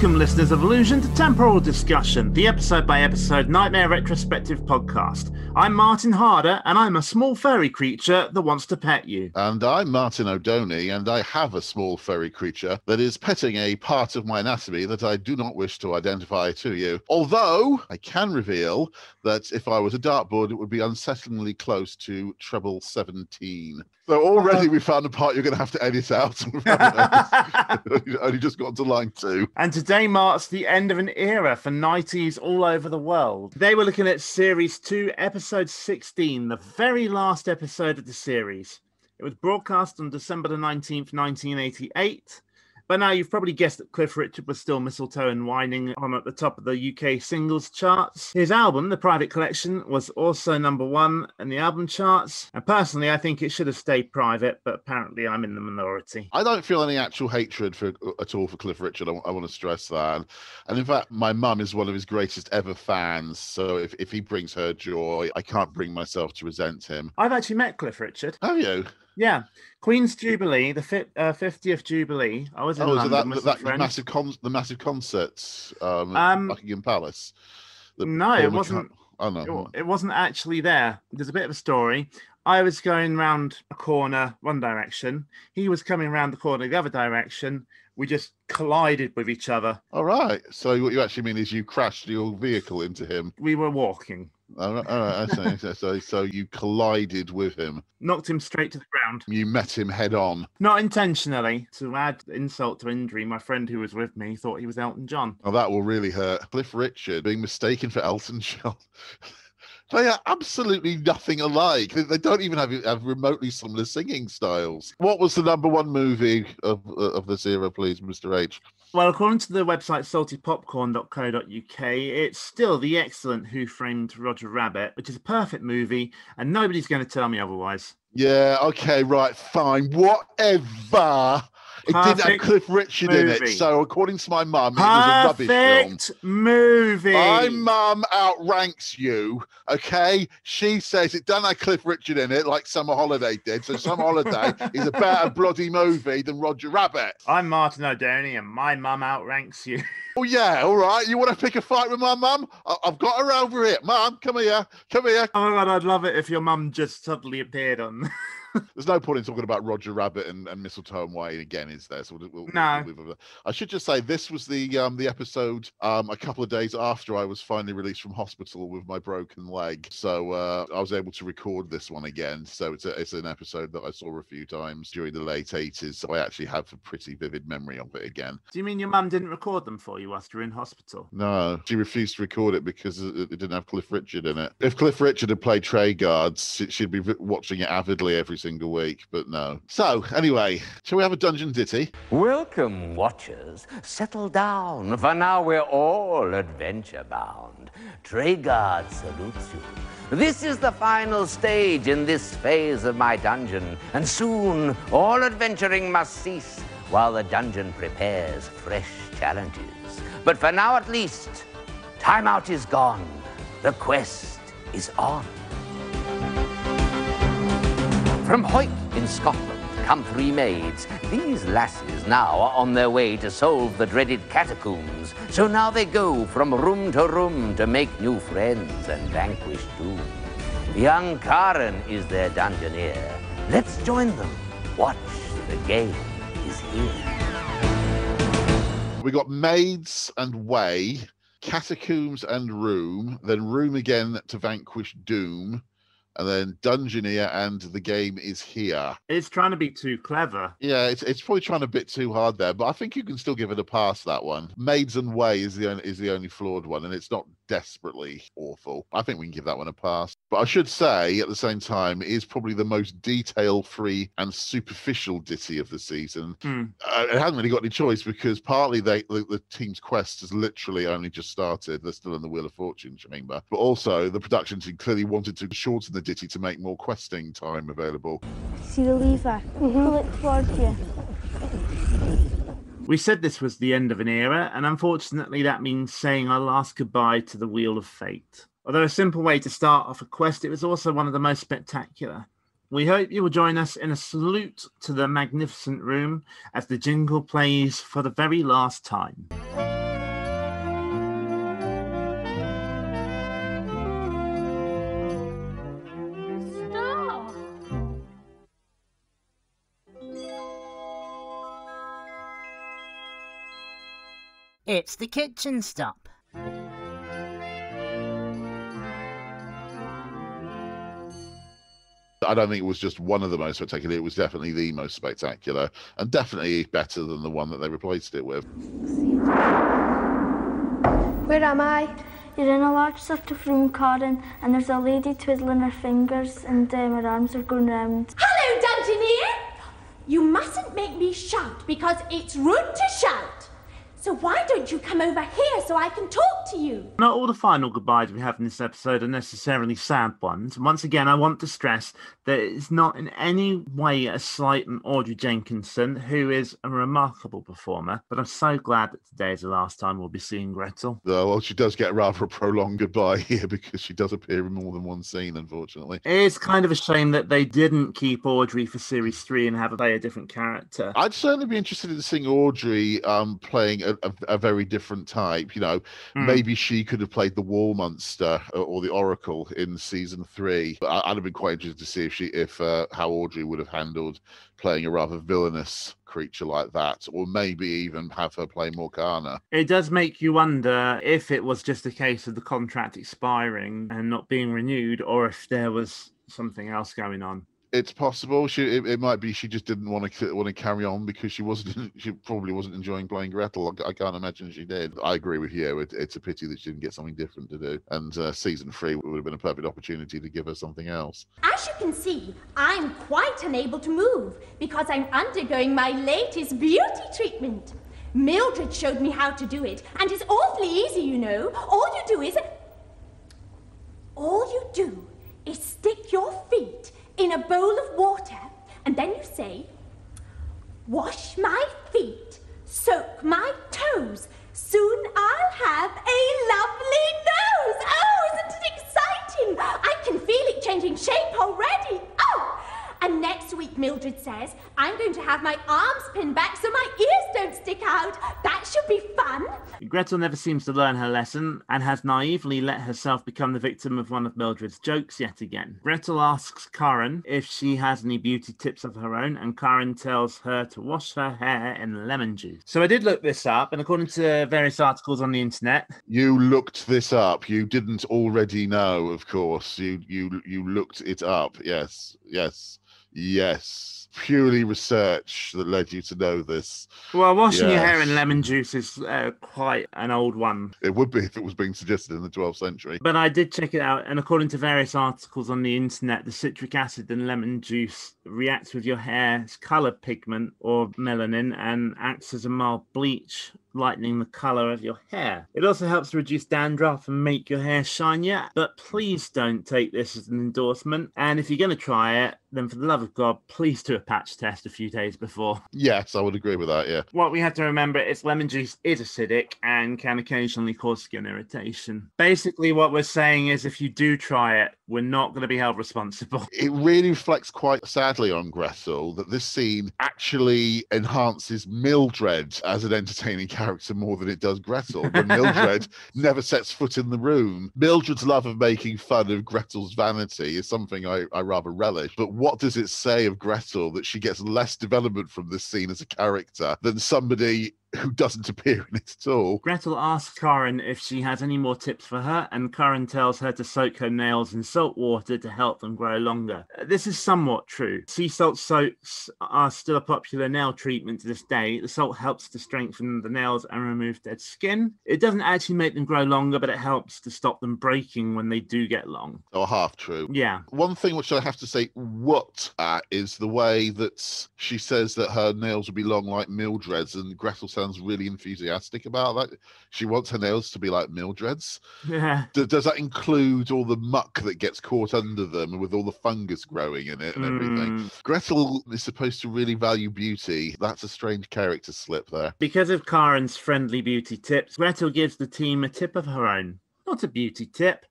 Welcome, listeners of Illusion, to Temporal Discussion, the episode-by-episode Nightmare Retrospective podcast. I'm Martin Harder, and I'm a small furry creature that wants to pet you. And I'm Martin O'Doney, and I have a small furry creature that is petting a part of my anatomy that I do not wish to identify to you. Although, I can reveal that if I was a dartboard, it would be unsettlingly close to treble 17. So already we found a part you're going to have to edit out. You've only just got to line 2. And today marks the end of an era for nighties all over the world. Today we're looking at Series 2, Episode 16, the very last episode of the series. It was broadcast on December the 19th, 1988. But now you've probably guessed that Cliff Richard was still mistletoe and whining on at the top of the UK singles charts. His album, The Private Collection, was also number 1 in the album charts. And personally, I think it should have stayed private, but apparently I'm in the minority. I don't feel any actual hatred at all for Cliff Richard. I want to stress that. And in fact, my mum is one of his greatest ever fans. So if he brings her joy, I can't bring myself to resent him. I've actually met Cliff Richard. Have you? Yeah, Queen's Jubilee, the 50th Jubilee. I was in London with the massive concerts, Buckingham Palace. No, it wasn't. Oh no, it wasn't actually there. There's a bit of a story. I was going round a corner one direction. He was coming around the corner the other direction. We just collided with each other. All right. So what you actually mean is you crashed your vehicle into him. We were walking. All right. I see. So you collided with him. Knocked him straight to the ground. You met him head on. Not intentionally. To add insult to injury, my friend who was with me thought he was Elton John. Oh, that will really hurt. Cliff Richard being mistaken for Elton John. They are absolutely nothing alike. They don't even have remotely similar singing styles. What was the number 1 movie of this era, please, Mr. H? Well, according to the website saltypopcorn.co.uk, it's still the excellent Who Framed Roger Rabbit, which is a perfect movie, and nobody's going to tell me otherwise. Yeah, okay, right, fine, whatever. It didn't have Cliff Richard in it, so according to my mum, it was a rubbish film. Perfect movie. My mum outranks you, okay? She says it doesn't have Cliff Richard in it like Summer Holiday did, so Summer Holiday is a better bloody movie than Roger Rabbit. I'm Martin O'Doney, and my mum outranks you. Oh, yeah, all right. You want to pick a fight with my mum? I've got her over here. Mum, come here. Come here. Oh, my God, I'd love it if your mum just suddenly appeared on... There's no point in talking about Roger Rabbit and Mistletoe and Wayne again, is there? So No. I should just say this was the episode a couple of days after I was finally released from hospital with my broken leg. So I was able to record this one again. So it's an episode that I saw a few times during the late 80s. So I actually have a pretty vivid memory of it again. Do you mean your mum didn't record them for you whilst you were in hospital? No, she refused to record it because it didn't have Cliff Richard in it. If Cliff Richard had played Treguards, she'd be watching it avidly every single week, but no. So, anyway, shall we have a dungeon ditty? Welcome, watchers. Settle down, for now we're all adventure bound. Treguard salutes you. This is the final stage in this phase of my dungeon, and soon all adventuring must cease while the dungeon prepares fresh challenges. But for now at least, timeout is gone. The quest is on. From Hoyt in Scotland come 3 maids. These lasses now are on their way to solve the dreaded catacombs. So now they go from room to make new friends and vanquish doom. Young Karen is their dungeoneer. Let's join them. Watch, the game is here. We got maids and way, catacombs and room, then room again to vanquish doom. And then Dungeoneer and the game is here. It's trying to be too clever. Yeah, it's probably trying a bit too hard there, but I think you can still give it a pass, that one. Maids and Way is the only flawed one, and it's not desperately awful. I think we can give that one a pass. But I should say, at the same time, it is probably the most detail-free and superficial ditty of the season. It hasn't really got any choice because partly the team's quest has literally only just started. They're still in the Wheel of Fortune chamber. But also, the production team clearly wanted to shorten the ditty to make more questing time available. See the lever? Pull it towards you. We said this was the end of an era, and unfortunately that means saying our last goodbye to the Wheel of Fate. Although a simple way to start off a quest, it was also one of the most spectacular. We hope you will join us in a salute to the magnificent room as the jingle plays for the very last time. It's the kitchen stop. I don't think it was just one of the most spectacular. It was definitely the most spectacular, and definitely better than the one that they replaced it with. Where am I? You're in a large sort of room, Karen, and there's a lady twiddling her fingers and her arms are going round. Hello, Dungeoneer! You mustn't make me shout because it's rude to shout. So why don't you come over here so I can talk to you? Not all the final goodbyes we have in this episode are necessarily sad ones. Once again, I want to stress that it's not in any way a slight on Audrey Jenkinson, who is a remarkable performer, but I'm so glad that today is the last time we'll be seeing Gretel. Well, she does get rather a prolonged goodbye here because she does appear in more than one scene, unfortunately. It is kind of a shame that they didn't keep Audrey for Series 3 and have her play a different character. I'd certainly be interested in seeing Audrey playing a very different type. You know, maybe she could have played the Wall Monster or the Oracle in season 3. But I'd have been quite interested to see if how Audrey would have handled playing a rather villainous creature like that, or maybe even have her play Morgana. It does make you wonder if it was just a case of the contract expiring and not being renewed, or if there was something else going on. It's possible. It might be she just didn't want to carry on because she probably wasn't enjoying playing Gretel. I can't imagine she did. I agree with you. It's a pity that she didn't get something different to do. And season 3 would have been a perfect opportunity to give her something else. As you can see, I'm quite unable to move because I'm undergoing my latest beauty treatment. Mildred showed me how to do it, and it's awfully easy, you know. All you do is stick your feet in a bowl of water, and then you say, wash my feet, soak my toes, soon I'll have a lovely nose. Oh, isn't it exciting? I can feel it changing shape already. Oh! And next week, Mildred says, I'm going to have my arms pinned back so my ears don't stick out. That should be fun. Gretel never seems to learn her lesson and has naively let herself become the victim of one of Mildred's jokes yet again. Gretel asks Karen if she has any beauty tips of her own, and Karen tells her to wash her hair in lemon juice. So I did look this up, and according to various articles on the internet... You looked this up. You didn't already know, of course. You looked it up. Yes. Purely research that led you to know this. Well, washing your hair in lemon juice is quite an old one. It would be if it was being suggested in the 12th century. But I did check it out, and according to various articles on the internet, the citric acid in lemon juice reacts with your hair's colour pigment or melanin and acts as a mild bleach, lightening the colour of your hair. It also helps to reduce dandruff and make your hair shinier, but please don't take this as an endorsement. And if you're going to try it, then for the love of God, please do a patch test a few days before. Yes, I would agree with that, yeah. What we have to remember is lemon juice is acidic and can occasionally cause skin irritation. Basically, what we're saying is if you do try it, we're not going to be held responsible. It really reflects quite sadly on Gretel that this scene actually enhances Mildred as an entertaining character more than it does Gretel. But Mildred never sets foot in the room. Mildred's love of making fun of Gretel's vanity is something I rather relish. But what does it say of Gretel that she gets less development from this scene as a character than somebody who doesn't appear in it at all? Gretel asks Karen if she has any more tips for her, and Karen tells her to soak her nails in salt water to help them grow longer. This is somewhat true. Sea salt soaks are still a popular nail treatment to this day. The salt helps to strengthen the nails and remove dead skin. It doesn't actually make them grow longer, but it helps to stop them breaking when they do get long. Or half true. Yeah. One thing which I have to say what at is the way that she says that her nails will be long like Mildred's, and Gretel sounds really enthusiastic about that. She wants her nails to be like Mildred's. Yeah. Does that include all the muck that gets caught under them with all the fungus growing in it and everything? Gretel is supposed to really value beauty. That's a strange character slip there. Because of Karen's friendly beauty tips, Gretel gives the team a tip of her own. Not a beauty tip,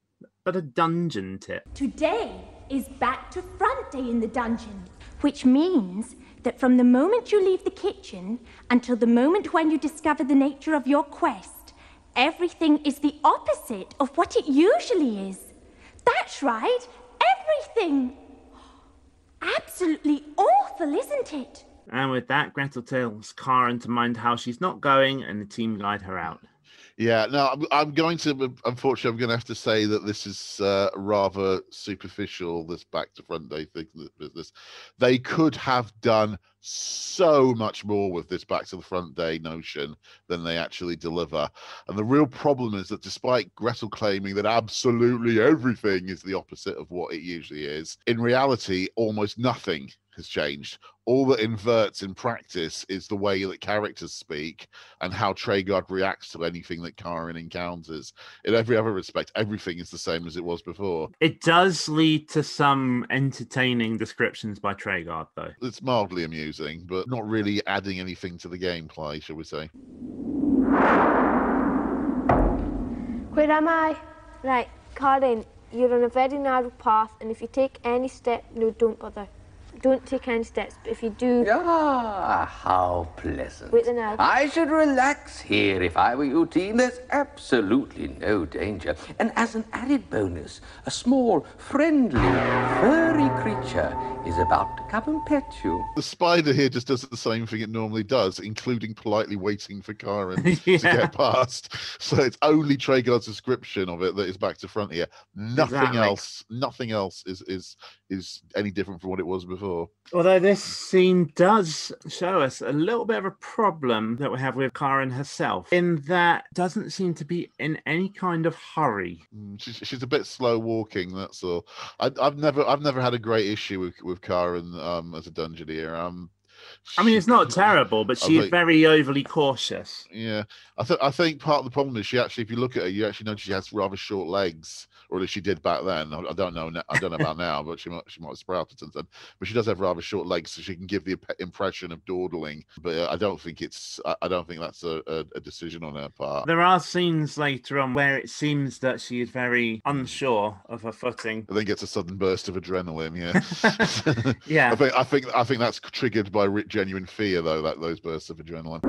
but a dungeon tip. Today is back to front day in the dungeon, which means that from the moment you leave the kitchen until the moment when you discover the nature of your quest, everything is the opposite of what it usually is. That's right, everything. Absolutely awful, isn't it? And with that, Gretel tells Karen to mind how she's not going, and the team guide her out. Yeah, no, I'm going to, unfortunately, I'm going to have to say that this is rather superficial, this back to front day thing, business. They could have done so much more with this back to the front day notion than they actually deliver. And the real problem is that despite Gretel claiming that absolutely everything is the opposite of what it usually is, in reality, almost nothing has changed. All that inverts in practice is the way that characters speak and how Treguard reacts to anything that Karen encounters. In every other respect, everything is the same as it was before. It does lead to some entertaining descriptions by Treguard, though. It's mildly amusing, but not really adding anything to the gameplay, shall we say. Where am I? Right, Karen, you're on a very narrow path, and if you take any step, no, don't bother. Don't take any steps, but if you do... Ah, how pleasant. Wait the now. I should relax here if I were you, team. There's absolutely no danger. And as an added bonus, a small, friendly, furry creature is about to come and pet you. The spider here just does the same thing it normally does, including politely waiting for Karen to get past. So it's only Treguard's description of it that is back to front here. Nothing else is any different from what it was before. Although this scene does show us a little bit of a problem that we have with Karen herself, in that doesn't seem to be in any kind of hurry. She's a bit slow walking, that's all. I've never had a great issue with Karen as a dungeoneer. I mean, it's not terrible, but she is very overly cautious. Yeah, I think part of the problem is she actually, if you look at her, you actually notice she has rather short legs, or at least she did back then. I don't know about now, but she might have sprouted since then. But she does have rather short legs, so she can give the impression of dawdling. But I don't think that's a decision on her part. There are scenes later on where it seems that she is very unsure of her footing, and then gets a sudden burst of adrenaline. Yeah, yeah. I think that's triggered by genuine fear, though. Those bursts of adrenaline.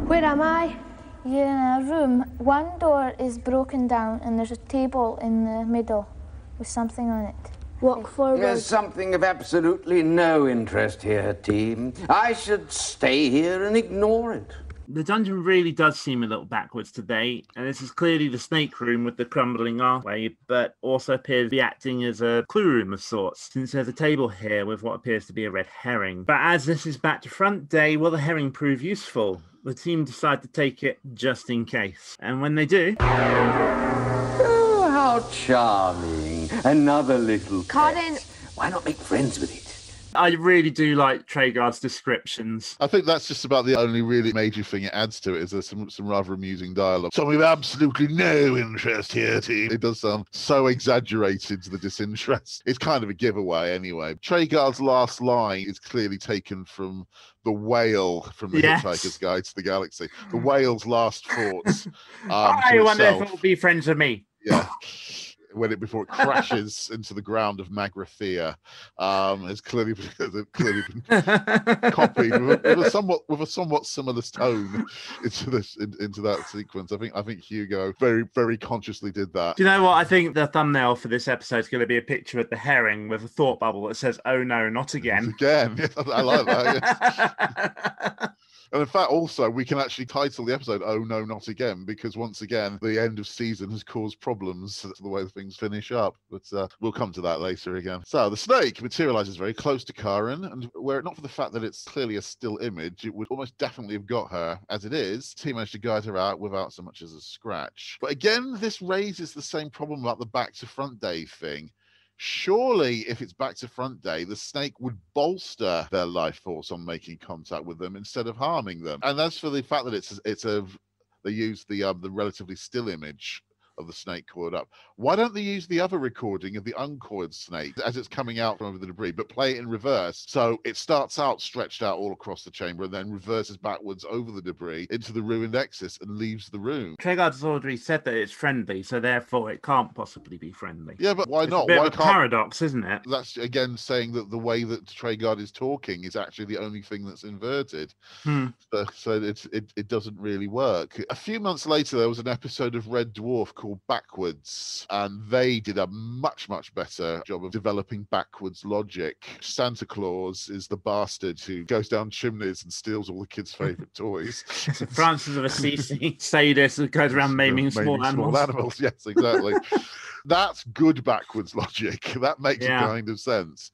Where am I? You're in a room. One door is broken down and there's a table in the middle with something on it. Walk forward. There's something of absolutely no interest here, team. I should stay here and ignore it. The dungeon really does seem a little backwards today, and this is clearly the snake room with the crumbling archway, but also appears to be acting as a clue room of sorts, since there's a table here with what appears to be a red herring. But as this is back to front day, will the herring prove useful? The team decide to take it just in case. And when they do... Oh, how charming. Another little Karen. pet. Why not make friends with it? I really do like Treguard's descriptions. I think that's just about the only really major thing it adds to it, is there's some rather amusing dialogue. Something of absolutely no interest here, team. It does sound so exaggerated, the disinterest. It's kind of a giveaway anyway. Treguard's last line is clearly taken from the whale from the Hitchhiker's Guide to the Galaxy. The whale's last thoughts. I wonder if it will be friends with me. Yeah. Before it crashes into the ground of Magrathea, has clearly been copied with a somewhat similar tone into that sequence. I think Hugo very, very consciously did that. Do you know what? I think the thumbnail for this episode is going to be a picture of the herring with a thought bubble that says, "Oh no, not again." Again, I like that. Yes. And in fact, also, we can actually title the episode, "Oh No, Not Again," because once again, the end of season has caused problems to the way things finish up. But we'll come to that later again. So the snake materializes very close to Karen, and were it not for the fact that it's clearly a still image, it would almost definitely have got her. As it is, the team managed to guide her out without so much as a scratch. But again, this raises the same problem about the back to front day thing. Surely, if it's back to front day, the snake would bolster their life force on making contact with them instead of harming them. And as for the fact that they use the relatively still image of the snake coiled up, why don't they use the other recording of the uncoiled snake as it's coming out from over the debris, but play it in reverse, so it starts out stretched out all across the chamber and then reverses backwards over the debris into the ruined exit and leaves the room? Treguard's already said that it's friendly, so therefore it can't possibly be friendly. Yeah, but why not? A bit of a paradox, isn't it? That's again saying that the way that Treguard is talking is actually the only thing that's inverted. So it doesn't really work. A few months later, there was an episode of Red Dwarf called called Backwards, and they did a much, much better job of developing backwards logic. Santa Claus is the bastard who goes down chimneys and steals all the kids' favourite toys. So Francis of Assisi sadist who goes around maiming small animals. Yes, exactly. That's good backwards logic. That makes a kind of sense.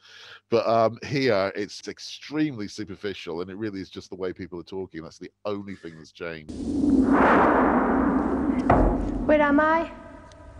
But here, it's extremely superficial, and it really is just the way people are talking. That's the only thing that's changed. Where am I?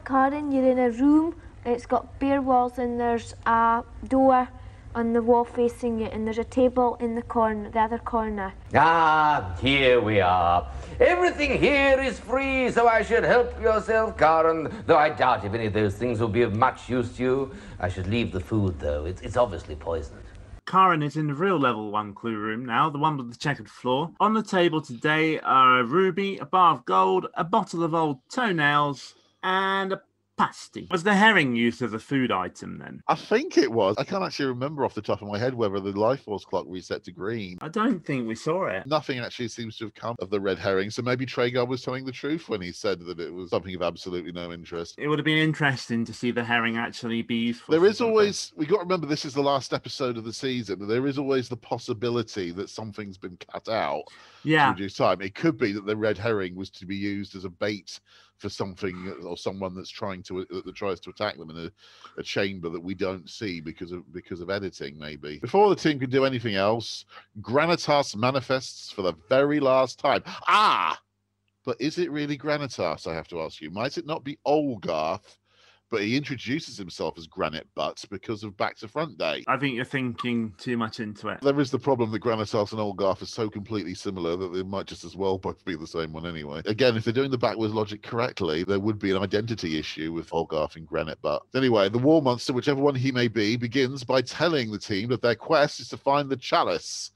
Karen, you're in a room, and it's got bare walls, and there's a door on the wall facing you, and there's a table in the corner, the other corner. Ah, here we are. Everything here is free, so I should help yourself, Karen, though I doubt if any of those things will be of much use to you. I should leave the food, though. It's obviously poisoned. Karen is in the real level 1 clue room now, the one with the checkered floor. On the table today are a ruby, a bar of gold, a bottle of old toenails, and a pasty. Was the herring used as a food item then? I think it was. I can't actually remember off the top of my head whether the life force clock reset to green. I don't think we saw it. Nothing actually seems to have come of the red herring, so maybe Traeger was telling the truth when he said that it was something of absolutely no interest. It would have been interesting to see the herring actually be useful. There is always, we got to remember this is the last episode of the season, there is always the possibility that something's been cut out to reduce time. It could be that the red herring was to be used as a bait for something or someone that tries to attack them in a chamber that we don't see because of editing, maybe. Before the team can do anything else, Granitas manifests for the very last time. But is it really Granitas, I have to ask you? Might it not be Olgarth? But he introduces himself as Granite Butts because of Back to Front Day. I think you're thinking too much into it. There is the problem that Granitas and Olgarth are so completely similar that they might just as well both be the same one anyway. Again, if they're doing the backwards logic correctly, there would be an identity issue with Olgarth and Granite Butt. Anyway, the War Monster, whichever one he may be, begins by telling the team that their quest is to find the chalice.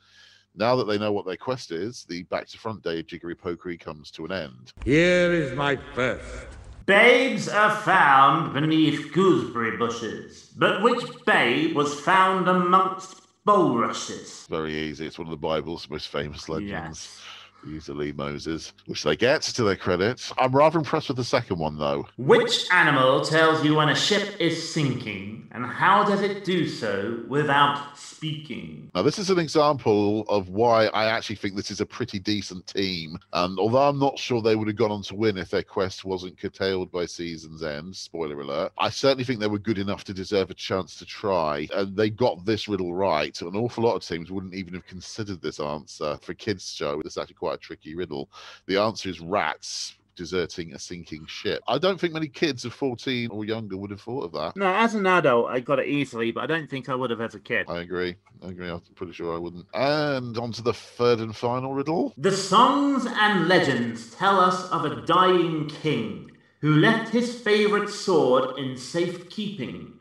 Now that they know what their quest is, the Back to Front Day jiggery-pokery comes to an end. Here is my first. Babes are found beneath gooseberry bushes, but which babe was found amongst bulrushes? Very easy. It's one of the Bible's most famous legends. Yes. Usually Moses, which they get to their credit. I'm rather impressed with the second one, though. Which animal tells you when a ship is sinking, and how does it do so without speaking? Now, this is an example of why I actually think this is a pretty decent team. And although I'm not sure they would have gone on to win if their quest wasn't curtailed by season's end, spoiler alert, I certainly think they were good enough to deserve a chance to try. And they got this riddle right. An awful lot of teams wouldn't even have considered this answer. For a kids' show, it's actually quite a tricky riddle. The answer is rats deserting a sinking ship. I don't think many kids of 14 or younger would have thought of that. No, as an adult, I got it easily, but I don't think I would have as a kid. I agree. I'm pretty sure I wouldn't. And on to the third and final riddle. The songs and legends tell us of a dying king who left his favourite sword in safekeeping.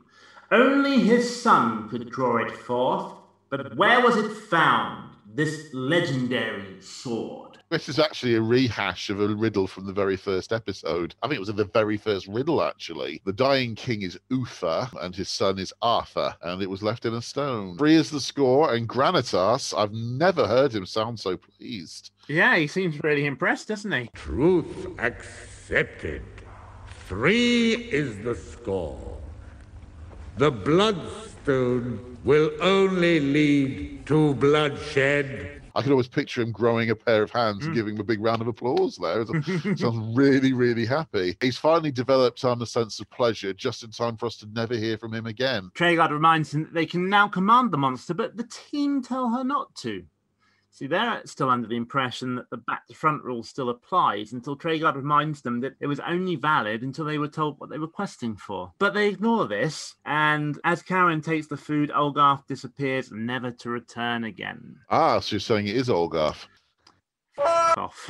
Only his son could draw it forth, but where was it found, this legendary sword? This is actually a rehash of a riddle from the very first episode. I think it was in the very first riddle, actually. The dying king is Uther, and his son is Arthur, and it was left in a stone. 3 is the score, and Granitas, I've never heard him sound so pleased. Yeah, he seems really impressed, doesn't he? Truth accepted. 3 is the score. The bloodstone will only lead to bloodshed. I can always picture him growing a pair of hands and giving him a big round of applause there. Sounds really, really happy. He's finally developed a sense of pleasure just in time for us to never hear from him again. Traegard reminds him that they can now command the monster, but the team tell her not to. See, they're still under the impression that the back to front rule still applies until Traegard reminds them that it was only valid until they were told what they were questing for. But they ignore this, and as Karen takes the food, Olgarth disappears, never to return again. So you're saying it is Olgarth? Off.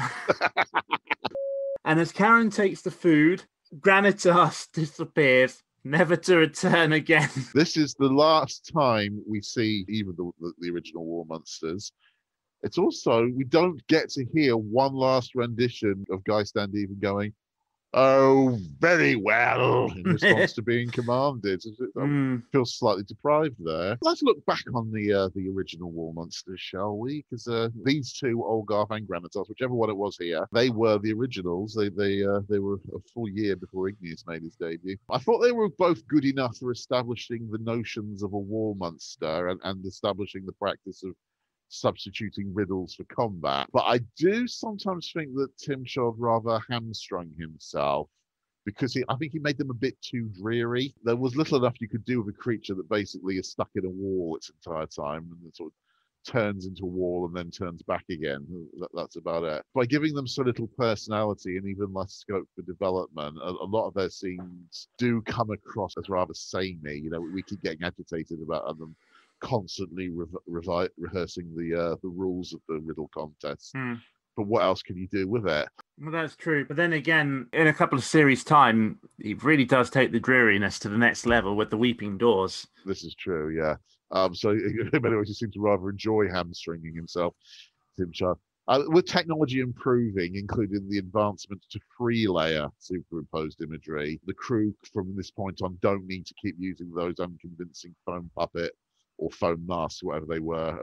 And as Karen takes the food, Granitas disappears, never to return again. This is the last time we see even the original War Monsters. It's also, we don't get to hear one last rendition of Guy Standeven going, Oh, very well, in response to being commanded. I feel slightly deprived there. Let's look back on the original War Monsters, shall we? Because these two, Olgarth and Granitas, whichever one it was here, they were the originals. They were a full year before Igneous made his debut. I thought they were both good enough for establishing the notions of a War Monster and establishing the practice of substituting riddles for combat. But I do sometimes think that Tim Shaw rather hamstrung himself because I think he made them a bit too dreary. There was little enough you could do with a creature that basically is stuck in a wall its entire time and sort of turns into a wall and then turns back again. That's about it. By giving them so little personality and even less scope for development, a lot of their scenes do come across as rather samey. We keep getting agitated about them constantly rehearsing the rules of the riddle contest. But what else can you do with it? Well, that's true. But then again, in a couple of series' time, he really does take the dreariness to the next level with the Weeping Doors. This is true, yeah. So in many ways, he seems to rather enjoy hamstringing himself, Tim Shaw. With technology improving, including the advancements to free-layer superimposed imagery, the crew from this point on don't need to keep using those unconvincing foam puppet or foam masks, whatever they were,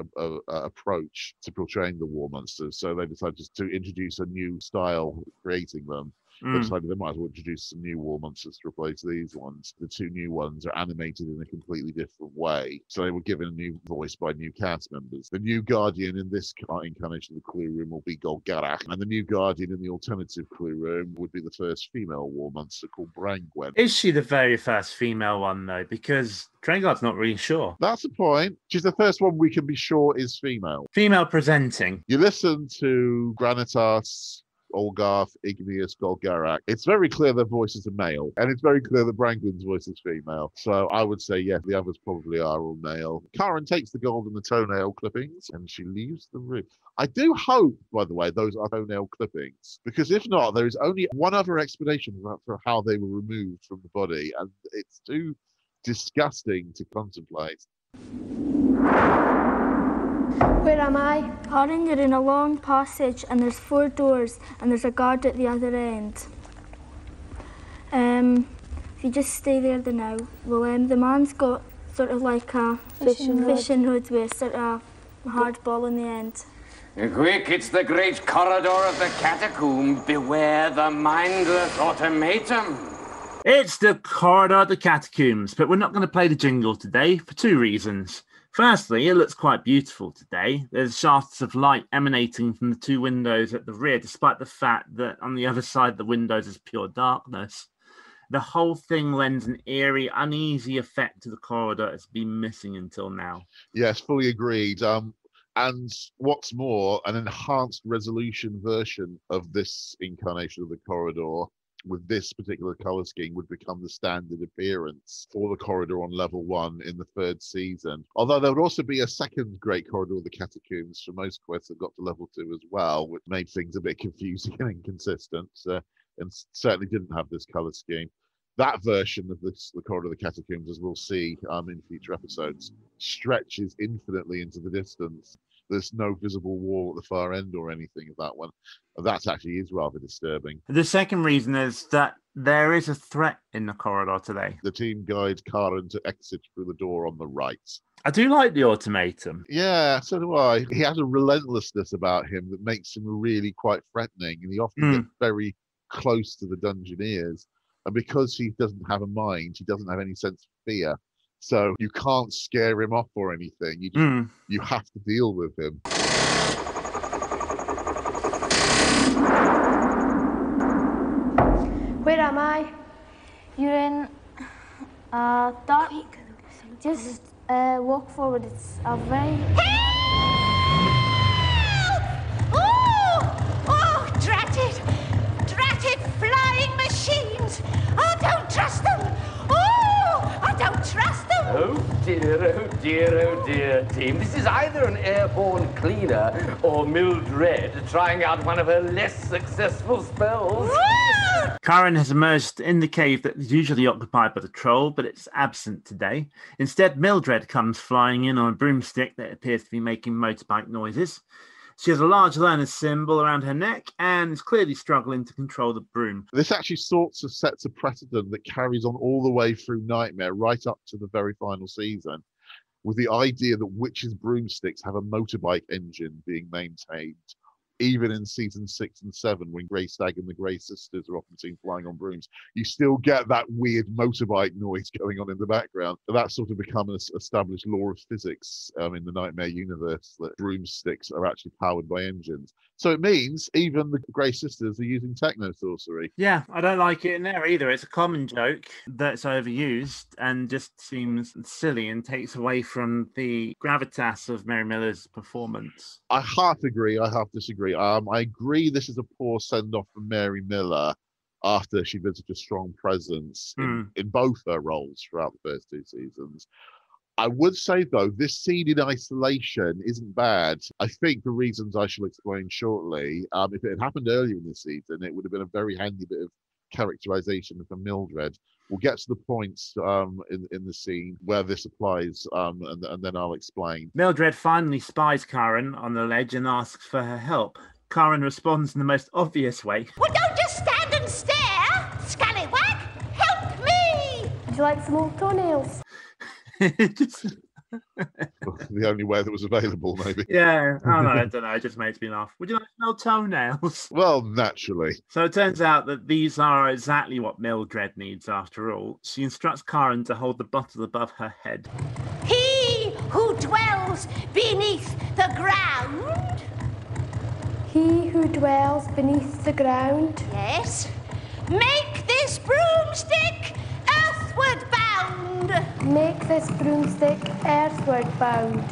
approach to portraying the War Monsters. So they decided just to introduce a new style creating them. They decided they might as well introduce some new War Monsters to replace these ones. The two new ones are animated in a completely different way. So they were given a new voice by new cast members. The new Guardian in this incarnation of the Clue Room will be Golgarath. And the new Guardian in the alternative Clue Room would be the first female War Monster called Brangwen. Is she the very first female one, though? Because Trengard's not really sure. That's the point. She's the first one we can be sure is female. Female presenting. You listen to Granitas, Olgarth, Igneous, Golgarath. It's very clear their voices are male, and it's very clear that Brangwen's voice is female. So I would say, yeah, the others probably are all male. Karen takes the gold and the toenail clippings, and she leaves the room. I do hope, by the way, those are toenail clippings, because if not, there is only one other explanation for how they were removed from the body, and it's too disgusting to contemplate. Where am I? Karen, you're in a long passage and there's 4 doors and there's a guard at the other end. If you just stay there the now. Well, the man's got sort of like a fishing hood with sort of a hard ball in the end. Quick, it's the great corridor of the catacomb. Beware the mindless automaton. It's the corridor of the catacombs, but we're not going to play the jingle today for 2 reasons. Firstly, it looks quite beautiful today. There's shafts of light emanating from the 2 windows at the rear, despite the fact that on the other side of the windows is pure darkness. The whole thing lends an eerie, uneasy effect to the corridor that's been missing until now. Yes, fully agreed. And what's more, an enhanced resolution version of this incarnation of the corridor with this particular colour scheme would become the standard appearance for the corridor on level 1 in the 3rd season. Although there would also be a second great corridor of the catacombs for most quests that got to level 2 as well, which made things a bit confusing and inconsistent, and certainly didn't have this colour scheme. That version of the corridor of the catacombs, as we'll see in future episodes, stretches infinitely into the distance. There's no visible wall at the far end or anything of that one. That actually is rather disturbing. The second reason is that there is a threat in the corridor today. The team guides Karen to exit through the door on the right. I do like the automaton. Yeah, so do I. He has a relentlessness about him that makes him really quite threatening, and he often gets very close to the Dungeoneers. And because he doesn't have a mind, he doesn't have any sense of fear. So you can't scare him off or anything. You have to deal with him. Where am I? You're in dark. Just walk forward. It's a very... Oh, dratted flying machines! I don't trust them! Oh, I don't trust them! Oh dear, team. This is either an airborne cleaner or Mildred trying out one of her less successful spells. Karen has emerged in the cave that is usually occupied by the troll, but it's absent today. Instead, Mildred comes flying in on a broomstick that appears to be making motorbike noises. She has a large learner's symbol around her neck and is clearly struggling to control the broom. This actually sets a precedent that carries on all the way through Nightmare, right up to the very final season, with the idea that witches' broomsticks have a motorbike engine being maintained. Even in season 6 and 7, when Grey Stag and the Grey Sisters are often seen flying on brooms, you still get that weird motorbike noise going on in the background. That's sort of become an established law of physics in the Nightmare universe, that broomsticks are actually powered by engines. So it means even the Grey Sisters are using techno sorcery. Yeah, I don't like it in there either. It's a common joke that's overused and just seems silly and takes away from the gravitas of Mary Miller's performance. I half agree, I half disagree. I agree this is a poor send-off for Mary Miller after she'd been such a strong presence in both her roles throughout the first 2 seasons. I would say, though, this scene in isolation isn't bad. I think, for reasons I shall explain shortly, if it had happened earlier in the season, it would have been a very handy bit of characterization for Mildred. We'll get to the points in the scene where this applies, and then I'll explain. Mildred finally spies Karen on the ledge and asks for her help. Karen responds in the most obvious way. Well, don't just stand and stare, scallywag! Help me! Would you like some old toenails? The only way that was available, maybe. Yeah, oh no, I don't know, it just makes me laugh. Would you like no toenails? Well, naturally. So it turns out that these are exactly what Mildred needs after all. She instructs Karen to hold the bottle above her head. He who dwells beneath the ground. He who dwells beneath the ground. Yes. Make this broomstick earthward bound. Make this broomstick earthward bound.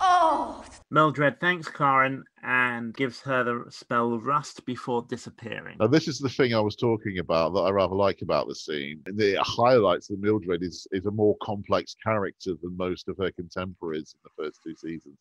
Oh! Mildred thanks Karen and gives her the spell Rust before disappearing. Now, this is the thing I was talking about that I rather like about the scene. It highlights that Mildred is a more complex character than most of her contemporaries in the first 2 seasons.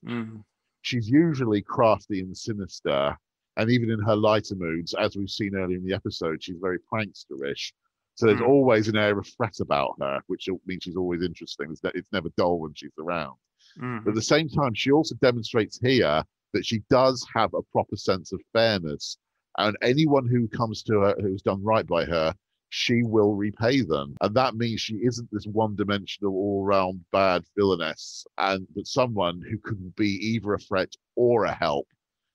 She's usually crafty and sinister, and even in her lighter moods, as we've seen earlier in the episode, she's very prankster-ish. So there's always an air of threat about her, which means she's always interesting. It's never dull when she's around. But at the same time, she also demonstrates here that she does have a proper sense of fairness. And anyone who comes to her, who's done right by her, she will repay them. And that means she isn't this one-dimensional, all-round bad villainess, but someone who can be either a threat or a help.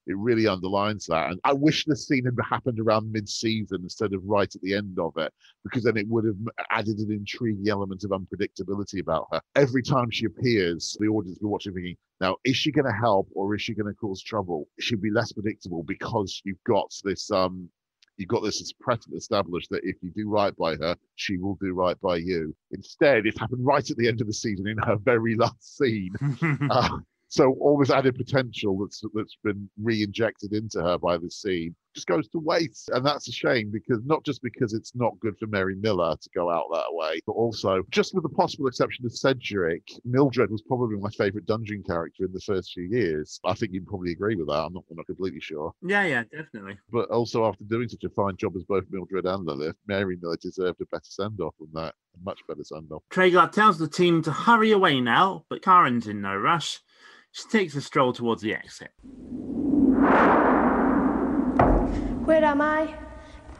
It really underlines that. And I wish this scene had happened around mid-season instead of right at the end of it, because then it would have added an intriguing element of unpredictability about her. Every time she appears, the audience will be watching thinking, now, is she going to help or is she going to cause trouble? It should be less predictable because you've got this as precedent established that if you do right by her, she will do right by you. Instead, it happened right at the end of the season in her very last scene. So all this added potential that's been re-injected into her by this scene just goes to waste. And that's a shame, because not just because it's not good for Mary Miller to go out that way, but also, just with the possible exception of Cedric, Mildred was probably my favourite dungeon character in the first few years. I think you'd probably agree with that. I'm not completely sure. Yeah, definitely. But also, after doing such a fine job as both Mildred and Lilith, Mary Miller deserved a better send-off than that. A much better send-off. Treguard tells the team to hurry away now, but Karen's in no rush. She takes a stroll towards the exit. Where am I?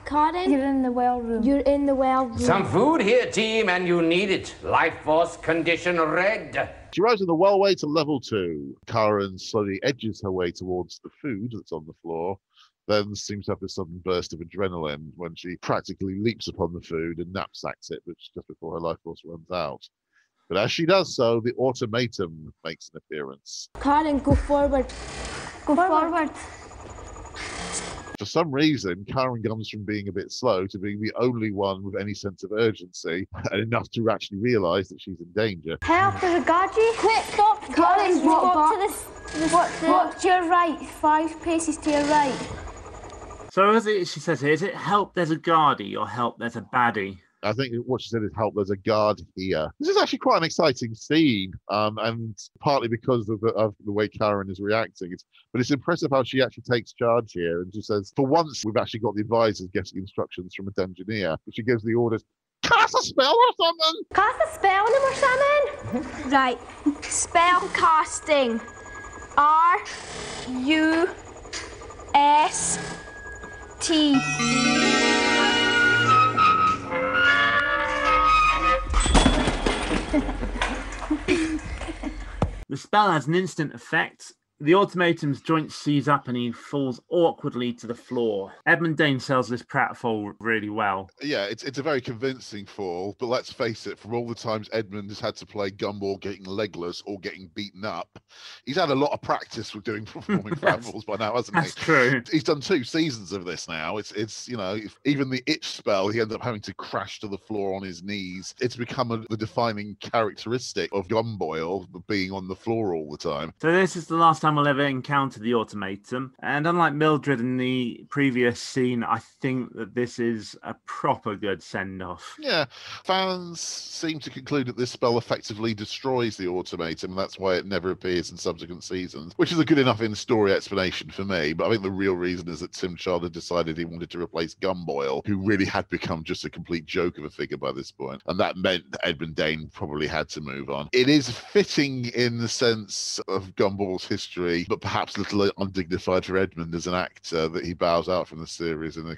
Karen? You're in the well room. You're in the well room. Some food here, team, and you need it. Life force condition red. She rides on the well way to level 2. Karen slowly edges her way towards the food that's on the floor, then seems to have a sudden burst of adrenaline when she practically leaps upon the food and knapsacks it, which just before her life force runs out. But as she does so, the automaton makes an appearance. Karen, go forward. Go forward. For some reason, Karen comes from being a bit slow to being the only one with any sense of urgency and enough to actually realise that she's in danger. Help, there's a Gaji. Quick, stop. Karen, walk to this. Walk to your right. 5 paces to your right. So as she says here, is it help there's a guardie or help there's a baddie? I think what she said is help, there's a guard here. This is actually quite an exciting scene, and partly because of the way Karen is reacting. But it's impressive how she actually takes charge here, and she says, for once, we've actually got the advisors getting instructions from a dungeoneer. She gives the orders, cast a spell or something? Cast a spell on him or something? Right. Spell casting. R-U-S-T. The spell has an instant effect. The automaton's joint seize up and he falls awkwardly to the floor. Edmund Dane sells this pratfall really well. Yeah, it's a very convincing fall, but let's face it, from all the times Edmund has had to play Gumball getting legless or getting beaten up, he's had a lot of practice with performing pratfalls by now, hasn't he? That's true. He's done 2 seasons of this now. It's even the itch spell, he ends up having to crash to the floor on his knees. It's become the defining characteristic of Gumboil, being on the floor all the time. So this is the last time we'll ever encounter the automaton. And unlike Mildred in the previous scene, I think that this is a proper good send-off. Yeah, fans seem to conclude that this spell effectively destroys the automaton, and that's why it never appears in subsequent seasons, which is a good enough in-story explanation for me. But I think the real reason is that Tim Child had decided he wanted to replace Gumboil, who really had become just a complete joke of a figure by this point. And that meant that Edmund Dane probably had to move on. It is fitting in the sense of Gumball's history, but perhaps a little undignified for Edmund as an actor that he bows out from the series in a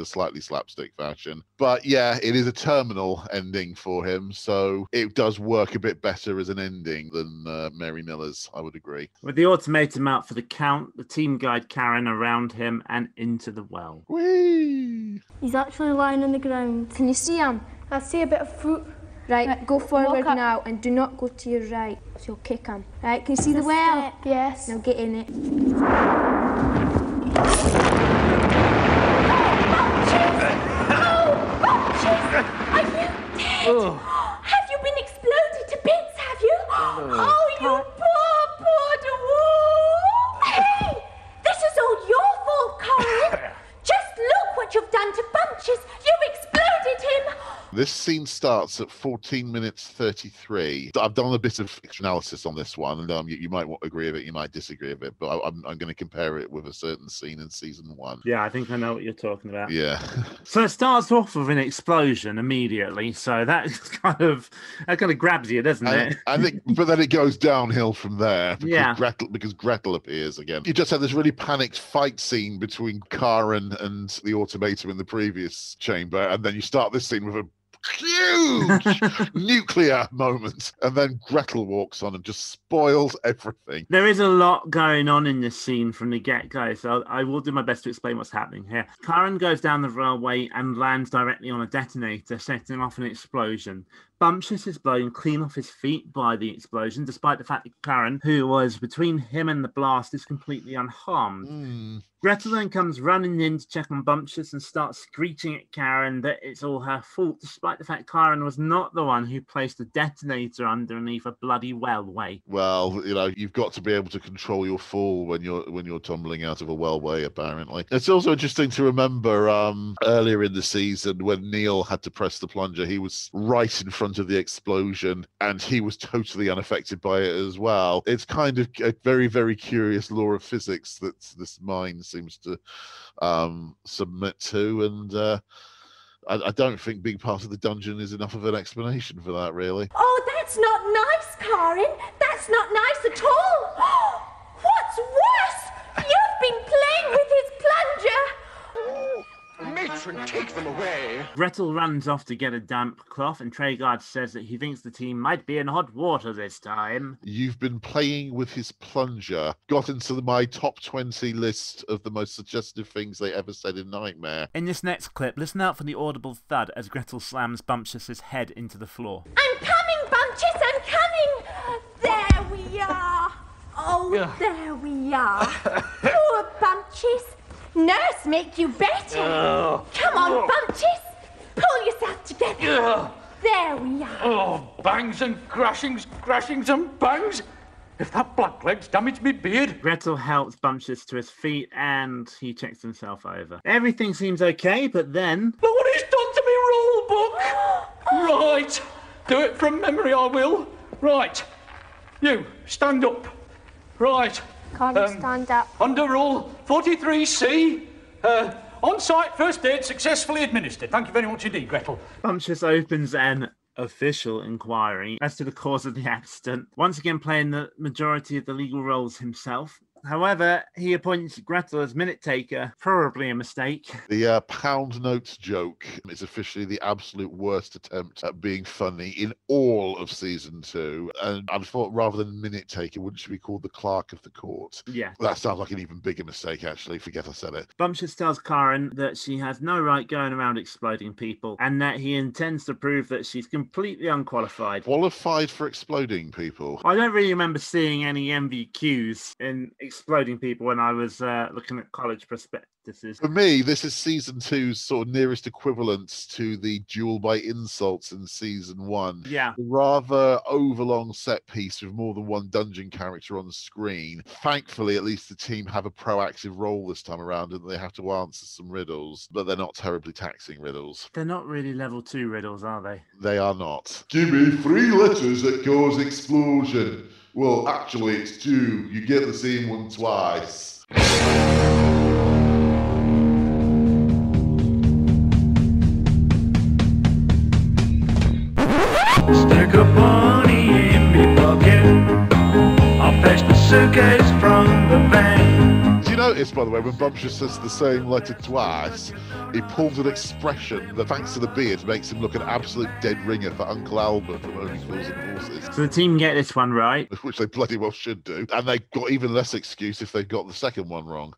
slightly slapstick fashion. But yeah, it is a terminal ending for him, so it does work a bit better as an ending than Mary Miller's, I would agree. With the automaton out for the count, the team guide Karen around him and into the well. Whee! He's actually lying on the ground. Can you see him? I see a bit of fruit. Right, go forward up. now and do not go to your right. So you'll kick him. Right, can you see the well? Yes. Now get in it. Are you dead? Have you been exploded to bits, have you? Oh, you poor dwarf! Hey! This is all your fault, Corin! Just look what you've done to Bunches! You've exploded him! This scene starts at 14 minutes 33. I've done a bit of analysis on this one, and you might agree with it, you might disagree with it, but I'm going to compare it with a certain scene in season 1. Yeah, I think I know what you're talking about. Yeah. So it starts off with an explosion immediately, so that kind of grabs you, doesn't it? I think, but then it goes downhill from there because Yeah. Gretel appears again. You just had this really panicked fight scene between Karen and the automaton in the previous chamber, and then you start this scene with a huge nuclear moment, and then Gretel walks on and just spoils everything. There is a lot going on in this scene from the get-go, so I will do my best to explain what's happening here. Karen goes down the railway and lands directly on a detonator, setting off an explosion. Bumptious is blown clean off his feet by the explosion, despite the fact that Karen, who was between him and the blast, is completely unharmed. Gretel then comes running in to check on Bumptious and starts screeching at Karen that it's all her fault, despite the fact Karen was not the one who placed the detonator underneath a bloody wellway. Well, you've got to be able to control your fall when you're tumbling out of a wellway, apparently. It's also interesting to remember earlier in the season when Neil had to press the plunger, he was right in front of the explosion and he was totally unaffected by it as well. It's kind of a very, very curious law of physics that this mine seems to submit to, and I don't think being part of the dungeon is enough of an explanation for that, really. Oh, that's not nice, Karen. That's not nice at all. What's worse? You've been playing with his plunger. Matron, take them away. Gretel runs off to get a damp cloth, and Treguard says that he thinks the team might be in hot water this time. You've been playing with his plunger. Got into my top 20 list of the most suggestive things they ever said in Nightmare. In this next clip, listen out for the audible thud as Gretel slams Bumptious's head into the floor. I'm coming, Bumptious, I'm coming. There we are. Oh, there we are. Poor Bumptious. Nurse make you better. Come on, Bumptious. Pull yourself together. There we are. Oh, bangs and crashings and bangs. If that blackleg's damaged me beard. Gretel helps Bumptious to his feet and he checks himself over. Everything seems okay, but then... Look what he's done to me rule book. Right. Do it from memory, I will. Right. You, stand up. Right. Can't stand up. Under rule 43C, On-site first aid successfully administered. Thank you very much indeed, Gretel. Bumptious opens an official inquiry as to the cause of the accident, once again playing the majority of the legal roles himself. However, he appoints Gretel as minute taker, probably a mistake. The pound notes joke is officially the absolute worst attempt at being funny in all of season 2. And I thought rather than minute taker, wouldn't she be called the clerk of the court? Yeah. That sounds like an even bigger mistake, actually. Forget I said it. Bumptious tells Karen that she has no right going around exploding people and that he intends to prove that she's completely unqualified. Qualified for exploding people? I don't really remember seeing any MVQs in exploding people when I was looking at college prospectuses. For me, this is season 2's sort of nearest equivalent to the duel by insults in season 1. Yeah. A rather overlong set piece with more than one dungeon character on the screen. Thankfully, at least the team have a proactive role this time around and they have to answer some riddles, but they're not terribly taxing riddles. They're not really level 2 riddles, are they? They are not. Give me 3 letters that cause explosion. Well, actually, it's 2. You get the same one twice. Stick a bunny in me pocket. I'll fetch the suitcase from the bank. Do you notice, by the way, when Bumptious says the same letter twice, he pulls an expression that, thanks to the beard, makes him look an absolute dead ringer for Uncle Albert from Only Fools and Horses. So the team get this one right. Which they bloody well should do. And they got even less excuse if they got the second one wrong.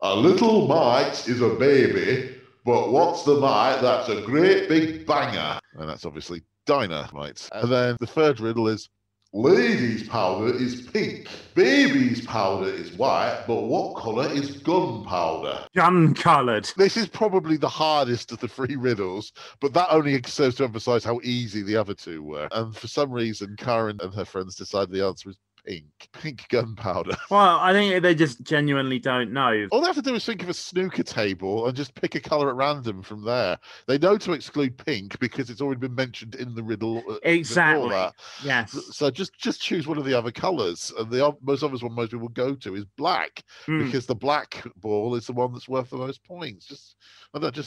A little mite is a baby, but what's the mite that's a great big banger? And that's obviously dynamite. And then the third riddle is, ladies' powder is pink, baby's powder is white, but what colour is gunpowder? Gun-coloured. This is probably the hardest of the 3 riddles, but that only serves to emphasise how easy the other 2 were. And for some reason, Karen and her friends decided the answer is pink gunpowder. Well, I think they just genuinely don't know. All they have to do is think of a snooker table and just pick a colour at random from there. They know to exclude pink because it's already been mentioned in the riddle. Exactly. That. Yes. So just choose one of the other colours. And the most obvious one most people go to is black because the black ball is the one that's worth the most points. Just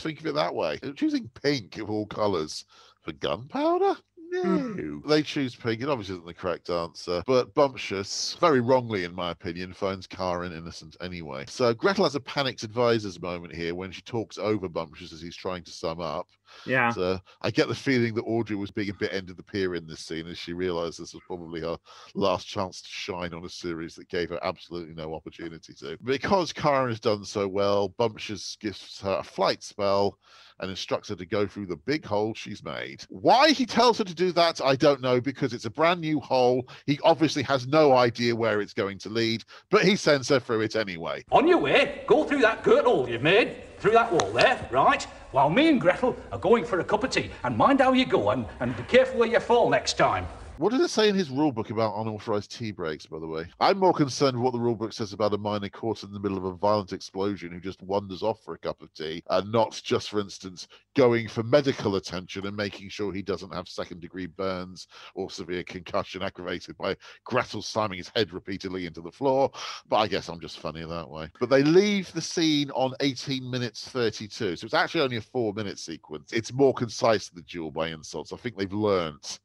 think of it that way. Choosing pink of all colours for gunpowder? No. They choose pink. It obviously isn't the correct answer. But Bumptious, very wrongly in my opinion, finds Karen innocent anyway. So Gretel has a panicked advisor's moment here when she talks over Bumptious as he's trying to sum up. Yeah. So I get the feeling that Audrey was being a bit end of the pier in this scene as she realised this was probably her last chance to shine on a series that gave her absolutely no opportunity to. Because Karen has done so well, Bumptious gives her a flight spell and instructs her to go through the big hole she's made. Why he tells her to do that, I don't know, because it's a brand new hole. He obviously has no idea where it's going to lead, but he sends her through it anyway. On your way, go through that girt hole you've made, through that wall there, right? While me and Gretel are going for a cup of tea. And mind how you go, and be careful where you fall next time. What did it say in his rulebook about unauthorized tea breaks, by the way? I'm more concerned with what the rulebook says about a miner caught in the middle of a violent explosion who just wanders off for a cup of tea, and not just, for instance, going for medical attention and making sure he doesn't have second-degree burns or severe concussion aggravated by Gretel slamming his head repeatedly into the floor. But I guess I'm just funny that way. But they leave the scene on 18 minutes 32, so it's actually only a 4-minute sequence. It's more concise than the duel by insults. I think they've learnt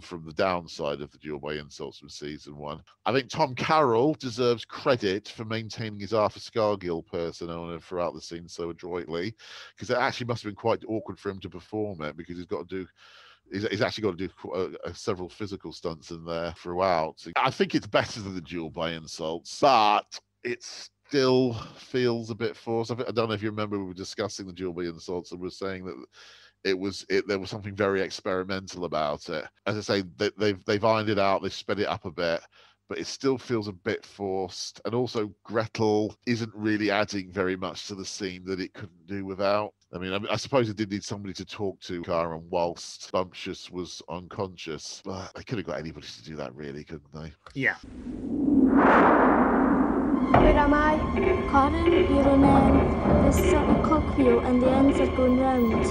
from the downside of the duel by insults from season 1. I think Tom Carroll deserves credit for maintaining his Arthur Scargill persona throughout the scene so adroitly, because it actually must have been quite awkward for him to perform it, because he's actually got to do several physical stunts in there throughout. I think it's better than the duel by insults, but it's still feels a bit forced. I don't know if you remember, we were discussing the duel by insults and we're saying that there was something very experimental about it. As I say, they've ironed it out, they've sped it up a bit, but it still feels a bit forced. And also Gretel isn't really adding very much to the scene that it couldn't do without. I mean, I suppose it did need somebody to talk to Karen whilst Bumptious was unconscious, but they could have got anybody to do that really, couldn't they? Yeah. Where am I? Karen, you're in this sort of cogwheel and the ends are going round.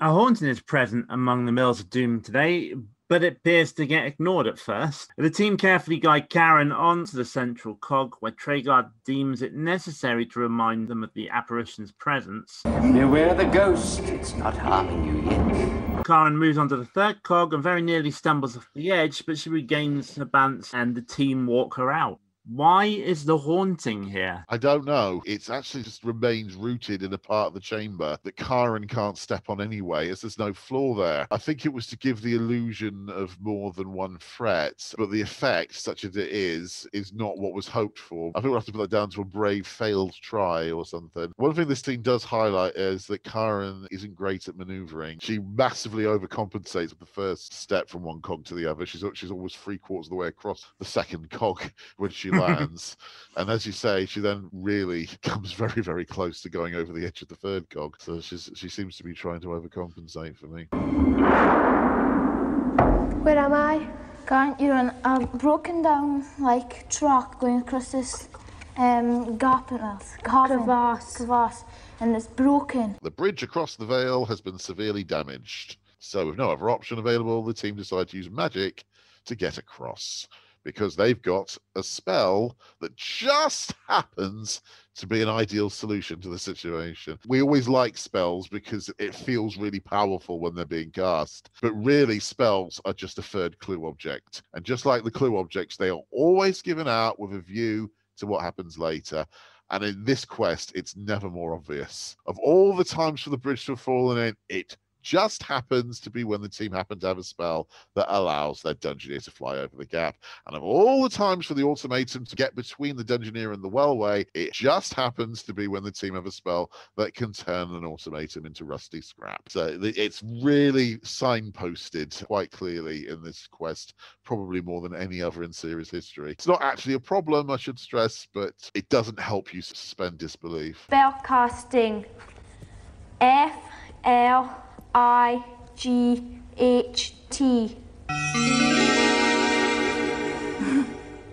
A haunting is present among the Mills of Doom today. but it appears to get ignored at first. The team carefully guide Karen onto the central cog, where Tregard deems it necessary to remind them of the apparition's presence. Beware the ghost, it's not harming you yet. Karen moves on to the third cog and very nearly stumbles off the edge, but she regains her balance and the team walk her out. Why is the haunting here? I don't know. It's actually just remains rooted in a part of the chamber that Karen can't step on anyway, as there's no floor there. I think it was to give the illusion of more than one fret, but the effect, such as it is not what was hoped for. I think we'll have to put that down to a brave failed try or something. One thing this team does highlight is that Karen isn't great at maneuvering. She massively overcompensates with the first step from one cog to the other. She's always 3/4 of the way across the second cog when she lands. And as you say, she then really comes very, very close to going over the edge of the third cog. So she seems to be trying to overcompensate for me. Where am I? You're on a broken down track going across this crevasse, and it's broken. The bridge across the Vale has been severely damaged. So with no other option available, the team decide to use magic to get across, because they've got a spell that just happens to be an ideal solution to the situation. We always like spells because it feels really powerful when they're being cast, but really spells are just a third clue object. And just like the clue objects, they are always given out with a view to what happens later. And in this quest, it's never more obvious. Of all the times for the bridge to have fallen in, it just happens to be when the team happen to have a spell that allows their Dungeoneer to fly over the gap. And of all the times for the automaton to get between the Dungeoneer and the Wellway, it just happens to be when the team have a spell that can turn an automaton into rusty scrap. So it's really signposted quite clearly in this quest, probably more than any other in series history. It's not actually a problem, I should stress, but it doesn't help you suspend disbelief. Spell casting. FLIGHT.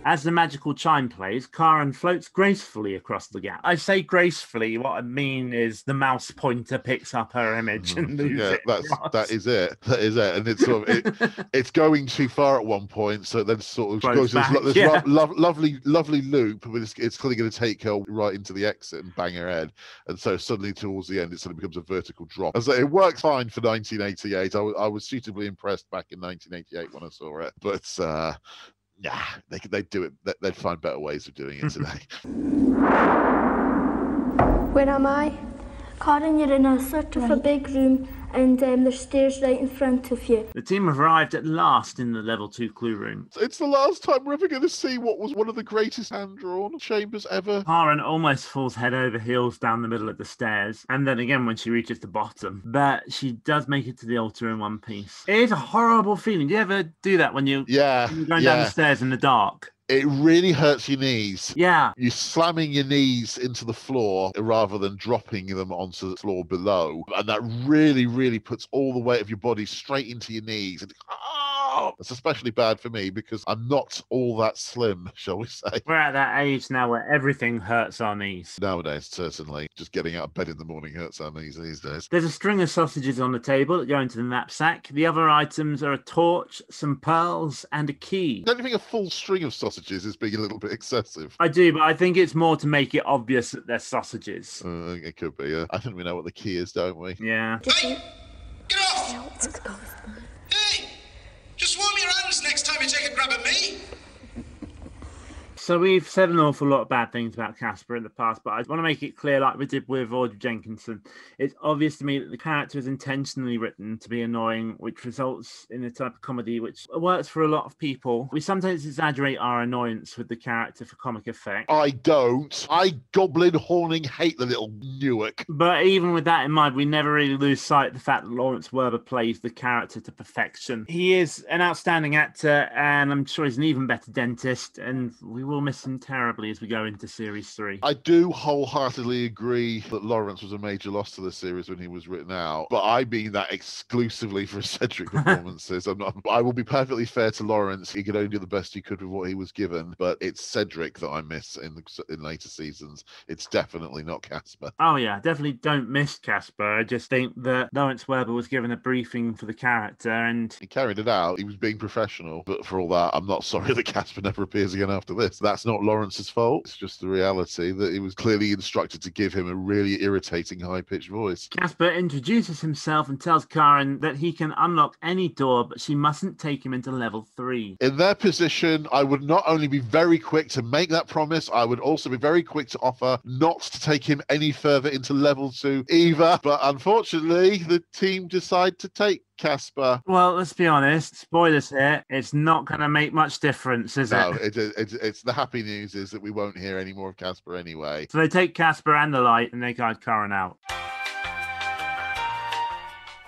As the magical chime plays, Karen floats gracefully across the gap. I say gracefully, what I mean is the mouse pointer picks up her image and moves it across. That is it. And it's sort of it's going too far at one point, so then sort of goes back, this lovely loop, but it's clearly going to take her right into the exit and bang her head. And so suddenly towards the end, it suddenly becomes a vertical drop. And so it worked fine for 1988. I was suitably impressed back in 1988 when I saw it, but yeah, they'd do it. They'd find better ways of doing it today. Where am I? Karen, you're in a sort of a big room, and there's stairs right in front of you. The team have arrived at last in the level 2 clue room. It's the last time we're ever going to see what was one of the greatest hand-drawn chambers ever. Karen almost falls head over heels down the middle of the stairs, and then again when she reaches the bottom. But she does make it to the altar in one piece. It is a horrible feeling. Do you ever do that when you're going down the stairs in the dark? It really hurts your knees. Yeah. You're slamming your knees into the floor rather than dropping them onto the floor below. And that really, really puts all the weight of your body straight into your knees. And, it's especially bad for me because I'm not all that slim, shall we say. We're at that age now where everything hurts our knees. Nowadays, certainly. Just getting out of bed in the morning hurts our knees these days. There's a string of sausages on the table that go into the knapsack. The other items are a torch, some pearls, and a key. Don't you think a full string of sausages is being a little bit excessive? I do, but I think it's more to make it obvious that they're sausages. It could be, yeah. I think we know what the key is, don't we? Yeah. Hey! Get off! Hey! Just warm your hands next time you take a grab at me. So we've said an awful lot of bad things about Casper in the past, but I want to make it clear, like we did with Audrey Jenkinson, it's obvious to me that the character is intentionally written to be annoying, which results in a type of comedy which works for a lot of people. We sometimes exaggerate our annoyance with the character for comic effect. I don't. I goblin horning hate the little Newark. But even with that in mind, we never really lose sight of the fact that Lawrence Werber plays the character to perfection. He is an outstanding actor, and I'm sure he's an even better dentist, and we will will miss him terribly as we go into Series 3. I do wholeheartedly agree that Lawrence was a major loss to the series when he was written out, but I mean that exclusively for his Cedric performances. I will be perfectly fair to Lawrence. He could only do the best he could with what he was given, but it's Cedric that I miss in later seasons. It's definitely not Casper. Oh yeah, definitely don't miss Casper. I just think that Lawrence Werber was given a briefing for the character and he carried it out. He was being professional, but for all that, I'm not sorry that Casper never appears again after this. That's not Lawrence's fault. It's just the reality that he was clearly instructed to give him a really irritating high-pitched voice. Casper introduces himself and tells Karen that he can unlock any door, but she mustn't take him into level 3. In their position, I would not only be very quick to make that promise, I would also be very quick to offer not to take him any further into level 2 either. But unfortunately, the team decide to take Casper. Well, let's be honest. Spoilers here. It's not going to make much difference, is No, it? it's the happy news is that we won't hear any more of Casper anyway. So they take Casper and the light and they guide Karen out.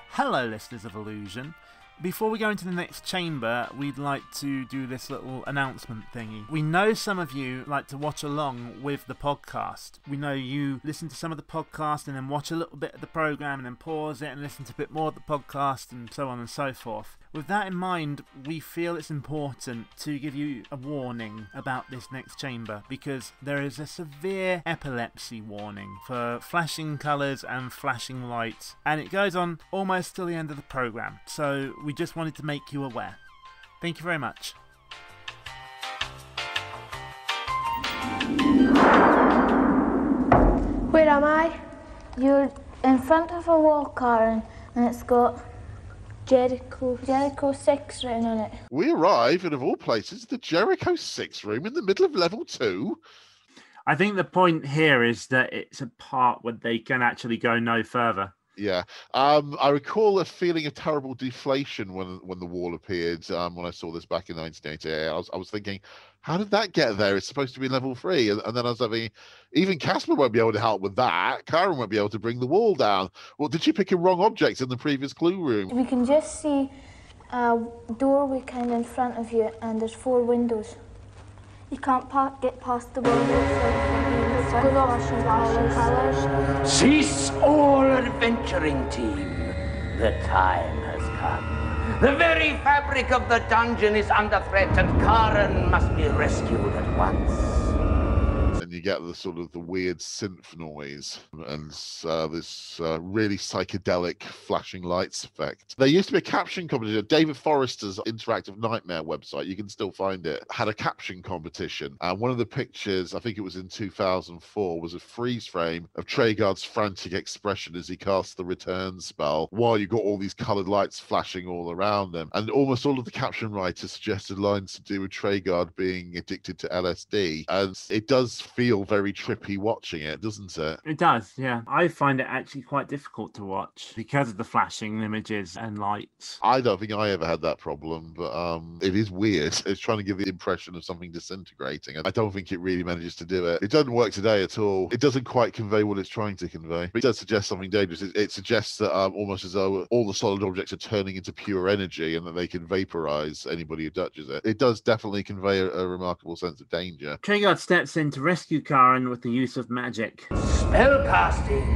Hello, listeners of Illusion. Before we go into the next chamber, we'd like to do this little announcement thingy. We know some of you like to watch along with the podcast. We know you listen to some of the podcast and then watch a little bit of the program and then pause it and listen to a bit more of the podcast and so on and so forth. With that in mind, we feel it's important to give you a warning about this next chamber because there is a severe epilepsy warning for flashing colours and flashing lights, and it goes on almost till the end of the programme, so we just wanted to make you aware. Thank you very much. Where am I? You're in front of a wall, Karen, and it's got Jericho 6 written on it. We arrive in, of all places, the Jericho 6 room in the middle of level 2. I think the point here is that it's a part where they can actually go no further. Yeah. I recall a feeling of terrible deflation when the wall appeared when I saw this back in 1988. I was thinking, how did that get there? It's supposed to be level 3. And then I was having, even Casper won't be able to help with that. Karen won't be able to bring the wall down. Well, did she pick a wrong object in the previous clue room? We can just see a doorway kind of in front of you, and there's 4 windows. You can't get past the windows. Cease all adventuring, team. The time has come. The very fabric of the dungeon is under threat, and Karen must be rescued at once. And you get the sort of the weird synth noise and this really psychedelic flashing lights effect. There used to be a caption competition. David Forrester's Interactive Nightmare website, you can still find it, had a caption competition. And one of the pictures, I think it was in 2004, was a freeze frame of Treguard's frantic expression as he casts the return spell, while you got all these coloured lights flashing all around him. And almost all of the caption writers suggested lines to do with Treguard being addicted to LSD. And it does feel very trippy watching it, doesn't it? It does, yeah. I find it actually quite difficult to watch because of the flashing images and lights. I don't think I ever had that problem, but it is weird. It's trying to give the impression of something disintegrating. I don't think it really manages to do it. It doesn't work today at all. It doesn't quite convey what it's trying to convey. But it does suggest something dangerous. It suggests that almost as though all the solid objects are turning into pure energy and that they can vaporize anybody who touches it. It does definitely convey a remarkable sense of danger. Treguard steps in to rescue Karen with the use of magic. Spellcasting.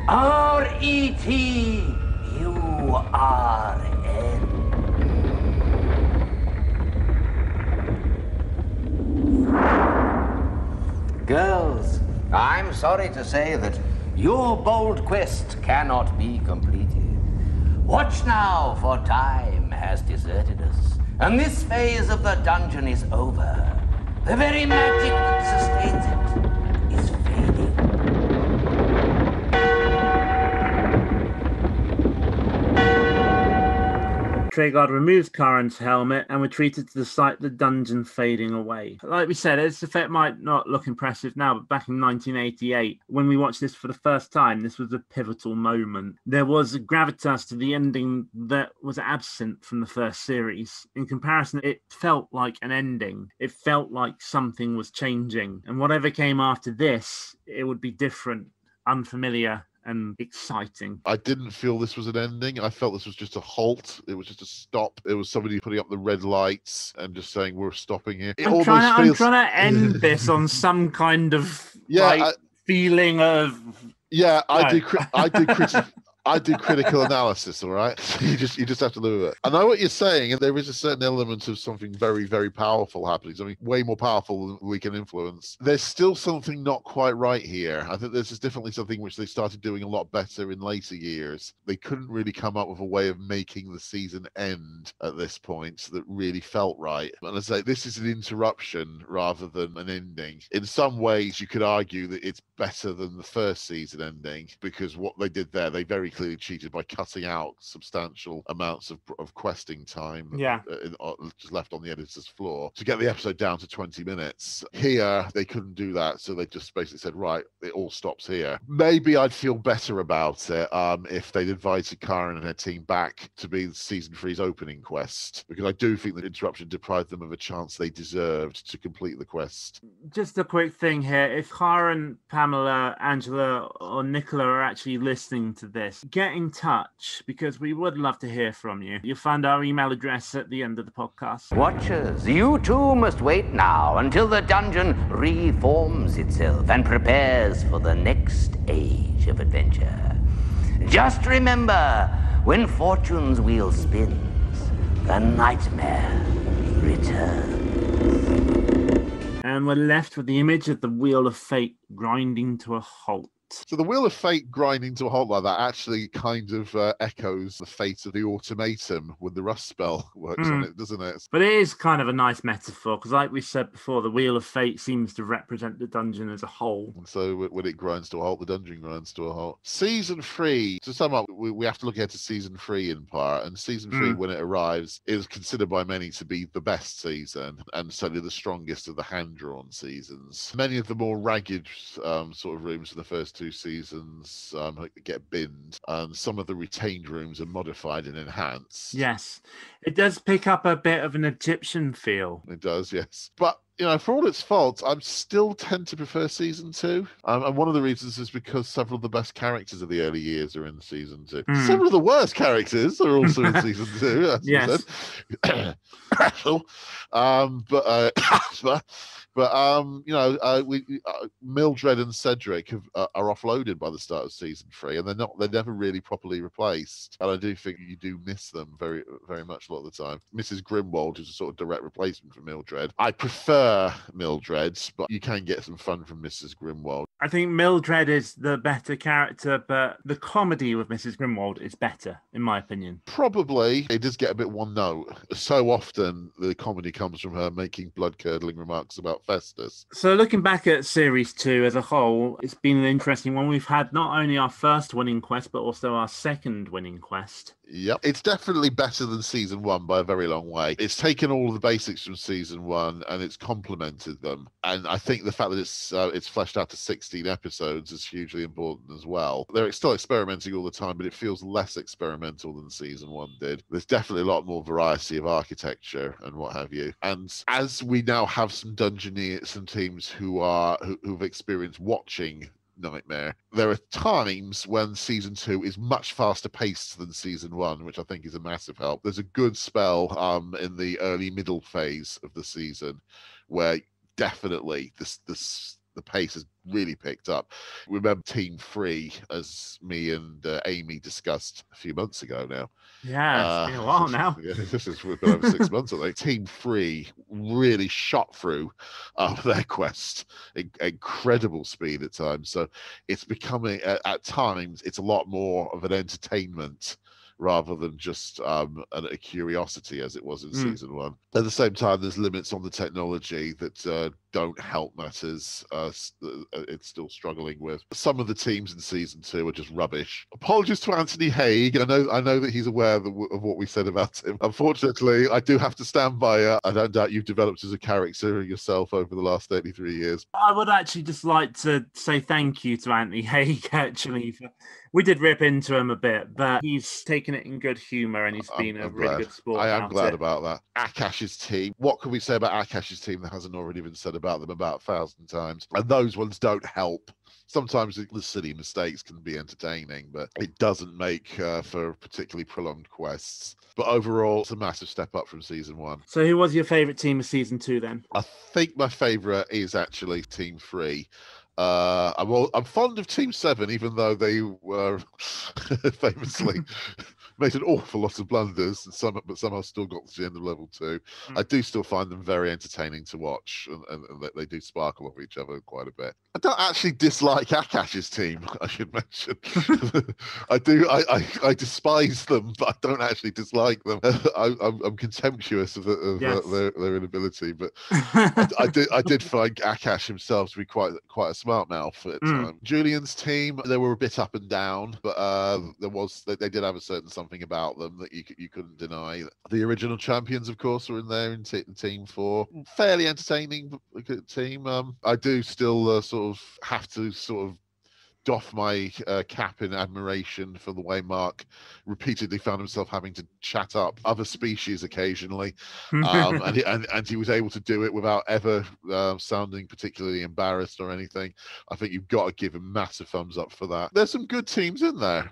R-E-T. U-R-N. Girls, I'm sorry to say that your bold quest cannot be completed. Watch now, for time has deserted us, and this phase of the dungeon is over. The very magic that sustains it is fading. Treguard removes Karen's helmet and retreated to the site of the dungeon fading away. Like we said, its effect might not look impressive now, but back in 1988, when we watched this for the first time, this was a pivotal moment. There was a gravitas to the ending that was absent from the first series. In comparison, it felt like an ending. It felt like something was changing. And whatever came after this, it would be different, unfamiliar, and exciting. I didn't feel this was an ending. I felt this was just a halt. It was just a stop. It was somebody putting up the red lights and just saying, we're stopping here. I'm trying to end this on some kind of feeling of... Yeah, I do critical analysis, all right? You just have to live with it. I know what you're saying, and there is a certain element of something very, very powerful happening, something way more powerful than we can influence. There's still something not quite right here. I think this is definitely something which they started doing a lot better in later years. They couldn't really come up with a way of making the season end at this point that really felt right. And I say this is an interruption rather than an ending. In some ways, you could argue that it's better than the first season ending, because what they did there, they very clearly cheated by cutting out substantial amounts of questing time just left on the editor's floor to get the episode down to 20 minutes. Here, they couldn't do that, so they just basically said, right, it all stops here. Maybe I'd feel better about it if they'd invited Karen and her team back to be season 3's opening quest, because I do think that interruption deprived them of a chance they deserved to complete the quest. Just a quick thing here. If Karen, Pamela, Angela, or Nicola are actually listening to this, get in touch, because we would love to hear from you. You'll find our email address at the end of the podcast. Watchers, you too must wait now until the dungeon reforms itself and prepares for the next age of adventure. Just remember, when Fortune's wheel spins, the nightmare returns. And we're left with the image of the Wheel of Fate grinding to a halt. So the Wheel of Fate grinding to a halt like that actually kind of echoes the fate of the Automatum when the Rust spell works on it, doesn't it? But it is kind of a nice metaphor, because like we said before, the Wheel of Fate seems to represent the dungeon as a whole. And so when it grinds to a halt, the dungeon grinds to a halt. Season 3, to sum up, we have to look ahead to Season 3 in part, and Season 3, when it arrives, is considered by many to be the best season, and certainly the strongest of the hand-drawn seasons. Many of the more ragged sort of rooms in the first 2 seasons get binned, and some of the retained rooms are modified and enhanced. Yes, it does pick up a bit of an Egyptian feel. It does, yes. But for all its faults, I still tend to prefer season 2. And one of the reasons is because several of the best characters of the early years are in season 2. Several of the worst characters are also in season 2. That's yes. Mildred and Cedric are offloaded by the start of season 3, and they're never really properly replaced. And I do think you do miss them very, very much a lot of the time. Mrs. Grimwald is a sort of direct replacement for Mildred. I prefer Mildred, but you can get some fun from Mrs. Grimwald. I think Mildred is the better character, but the comedy with Mrs. Grimwald is better, in my opinion. Probably. It does get a bit one note. So often the comedy comes from her making blood-curdling remarks about Festus. So looking back at Series 2 as a whole, it's been an interesting one. We've had not only our first winning quest, but also our second winning quest. Yep. It's definitely better than season 1 by a very long way. It's taken all of the basics from season 1 and it's complemented them. And I think the fact that it's fleshed out to 16 episodes is hugely important as well. They're still experimenting all the time, but it feels less experimental than season 1 did. There's definitely a lot more variety of architecture and what have you. And as we now have some Dungeoneers, some teams who've experienced watching Nightmare, there are times when season 2 is much faster paced than season 1, which I think is a massive help. There's a good spell in the early middle phase of the season where definitely the pace has really picked up. Remember Team 3, as me and Amy discussed a few months ago now. Yeah, it's been a while now. This is we've been over 6 months, I think. Team 3 really shot through their quest. Incredible speed at times. So it's becoming, at times, it's a lot more of an entertainment rather than just a curiosity as it was in season 1. At the same time, there's limits on the technology that don't help matters. It's still struggling with. Some of the teams in season 2 are just rubbish. Apologies to Anthony Haig. I know that he's aware of what we said about him. Unfortunately, I do have to stand by it. I don't doubt you've developed as a character yourself over the last 33 years. I would actually just like to say thank you to Anthony Haig, actually. We did rip into him a bit, but he's taken it in good humour and he's been a really good sport. I am glad about that. Akash's team. What can we say about Akash's team that hasn't already been said about about them about 1,000 times, and those ones don't help. Sometimes the silly mistakes can be entertaining, but it doesn't make for particularly prolonged quests. But overall, it's a massive step up from season 1. So who was your favourite team of season 2 then? I think my favourite is actually Team 3. I'm fond of Team 7, even though they were famously made an awful lot of blunders, and but somehow still got to the end of level 2. I do still find them very entertaining to watch, and they do sparkle off each other quite a bit. I don't actually dislike Akash's team, I should mention. I despise them, but I don't actually dislike them. I'm contemptuous of their inability, but I did find Akash himself to be quite a smart mouth at times. Julian's team, they were a bit up and down, but they did have a certain something about them that you couldn't deny. The original champions, of course, were in there in team 4. Fairly entertaining team. I do still sort of have to sort of doff my cap in admiration for the way Mark repeatedly found himself having to chat up other species occasionally, and he was able to do it without ever sounding particularly embarrassed or anything. I think you've got to give him massive thumbs up for that. There's some good teams in there.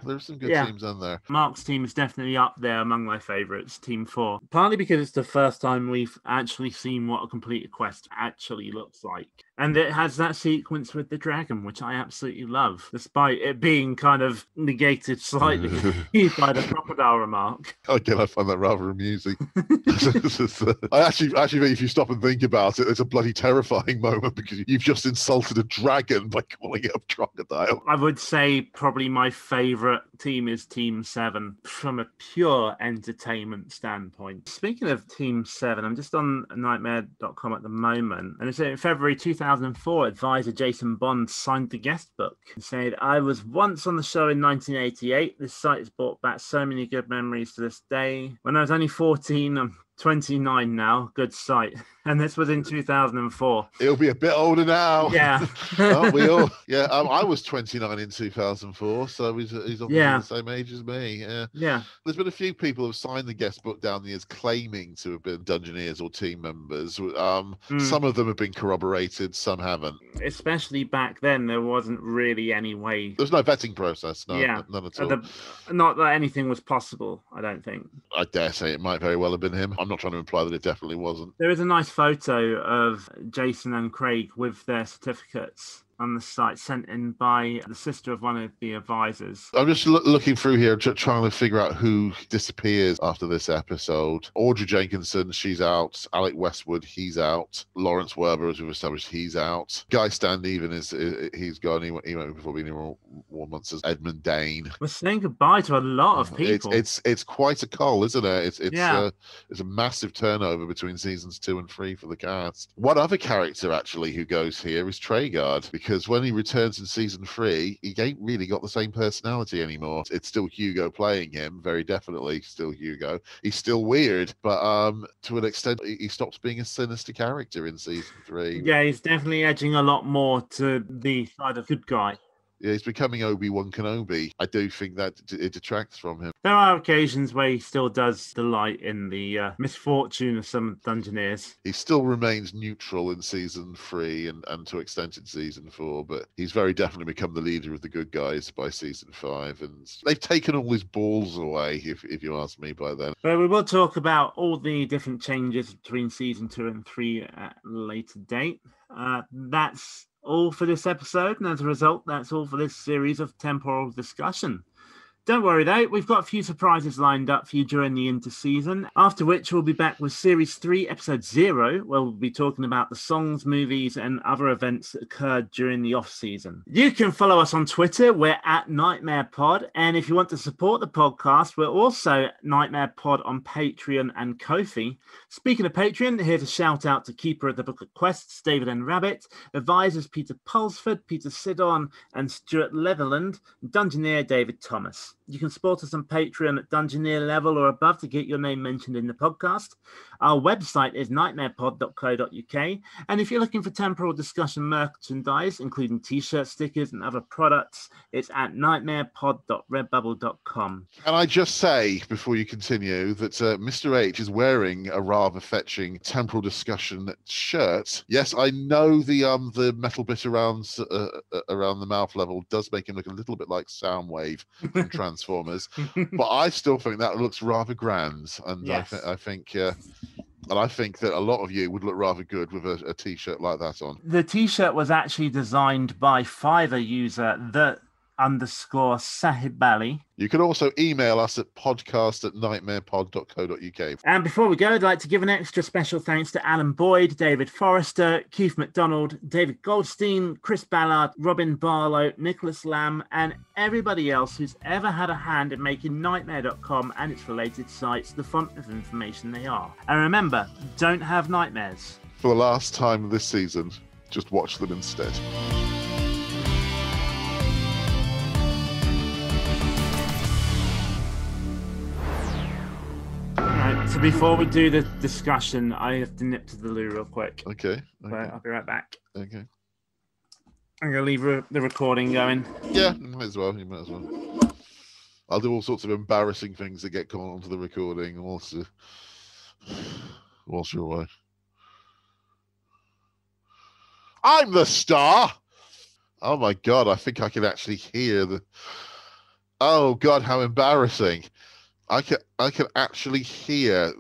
Mark's team is definitely up there among my favourites, Team 4. Partly because it's the first time we've actually seen what a completed quest actually looks like. And it has that sequence with the dragon, which I absolutely love, despite it being kind of negated slightly by the crocodile remark. Again, I find that rather amusing. I actually think if you stop and think about it, it's a bloody terrifying moment because you've just insulted a dragon by calling it a crocodile. I would say probably my favourite team is Team 7 from a pure entertainment standpoint. Speaking of Team 7, I'm just on nightmare.com at the moment, and it's in February 2004, advisor Jason Bond signed the guest book and said, "I was once on the show in 1988. This site has brought back so many good memories to this day. When I was only 14, I'm 29 now. Good site." And this was in 2004. It'll be a bit older now. Yeah. Aren't we all? Yeah. I was 29 in 2004, so he's obviously the same age as me. Yeah. There's been a few people who've signed the guest book down the years claiming to have been Dungeoneers or team members. Some of them have been corroborated, some haven't. Especially back then, there wasn't really any way. There's no vetting process. None at all. Not that anything was possible, I don't think. I dare say it might very well have been him. I'm not trying to imply that it definitely wasn't. There is a nice photo of Jason and Craig with their certificates on the site, sent in by the sister of one of the advisors. I'm just looking through here, trying to figure out who disappears after this episode. Audrey Jenkinson, she's out. Alec Westwood, he's out. Lawrence Werber, as we've established, he's out. Guy Standeven, he's gone. He went before being here 1 month as Edmund Dane. We're saying goodbye to a lot of people. It's quite a cull, isn't it? It's a massive turnover between seasons 2 and 3 for the cast. One other character actually who goes here is Treguard, because when he returns in season 3, he ain't really got the same personality anymore. It's still Hugo playing him, very definitely still Hugo. He's still weird, but to an extent, he stops being a sinister character in season 3. Yeah, he's definitely edging a lot more to the side of good guy. Yeah, he's becoming Obi-Wan Kenobi. I do think that it detracts from him. There are occasions where he still does delight in the misfortune of some Dungeoneers. He still remains neutral in season 3 and to extent in season 4, but he's very definitely become the leader of the good guys by season 5, and they've taken all his balls away, if you ask me, by then. But we will talk about all the different changes between season 2 and 3 at a later date. That's all for this episode, and as a result, that's all for this series of temporal discussion. Don't worry though, we've got a few surprises lined up for you during the inter-season, after which we'll be back with Series 3, Episode 0, where we'll be talking about the songs, movies, and other events that occurred during the off-season. You can follow us on Twitter, we're at NightmarePod, and if you want to support the podcast, we're also NightmarePod on Patreon and Ko-fi. Speaking of Patreon, here to shout out to Keeper of the Book of Quests, David N. Rabbit, advisors Peter Pulsford, Peter Sidon, and Stuart Leatherland, and Dungeoneer David Thomas. You can support us on Patreon at Dungeoneer level or above to get your name mentioned in the podcast. Our website is nightmarepod.co.uk. And if you're looking for Temporal Discussion merchandise, including t-shirts, stickers, and other products, it's at nightmarepod.redbubble.com. Can I just say, before you continue, that Mr. H is wearing a rather fetching Temporal Discussion shirt. Yes, I know the metal bit around the mouth level does make him look a little bit like Soundwave from Transformers, but I still think that looks rather grand, and yes. I think that a lot of you would look rather good with a t-shirt like that on. The t-shirt was actually designed by Fiverr user _Sahib You can also email us at podcast@nightmarepod.co.uk. And before we go, I'd like to give an extra special thanks to Alan Boyd, David Forrester, Keith McDonald, David Goldstein, Chris Ballard, Robin Barlow, Nicholas Lamb, and everybody else who's ever had a hand in making Nightmare.com and its related sites the font of information they are. And remember, don't have nightmares. For the last time this season, just watch them instead. So before we do the discussion, I have to nip to the loo real quick. Okay. So I'll be right back. Okay. I'm going to leave the recording going. Yeah, you might as well. I'll do all sorts of embarrassing things that get caught onto the recording whilst you're away. I'm the star! Oh my God, I think I can actually hear the... Oh God, how embarrassing. I can actually hear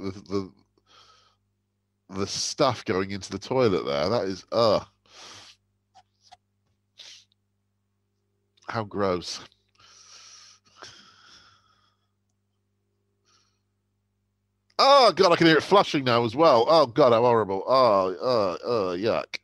the stuff going into the toilet there. That is how gross. Oh God, I can hear it flushing now as well. Oh God, how horrible. Oh yuck.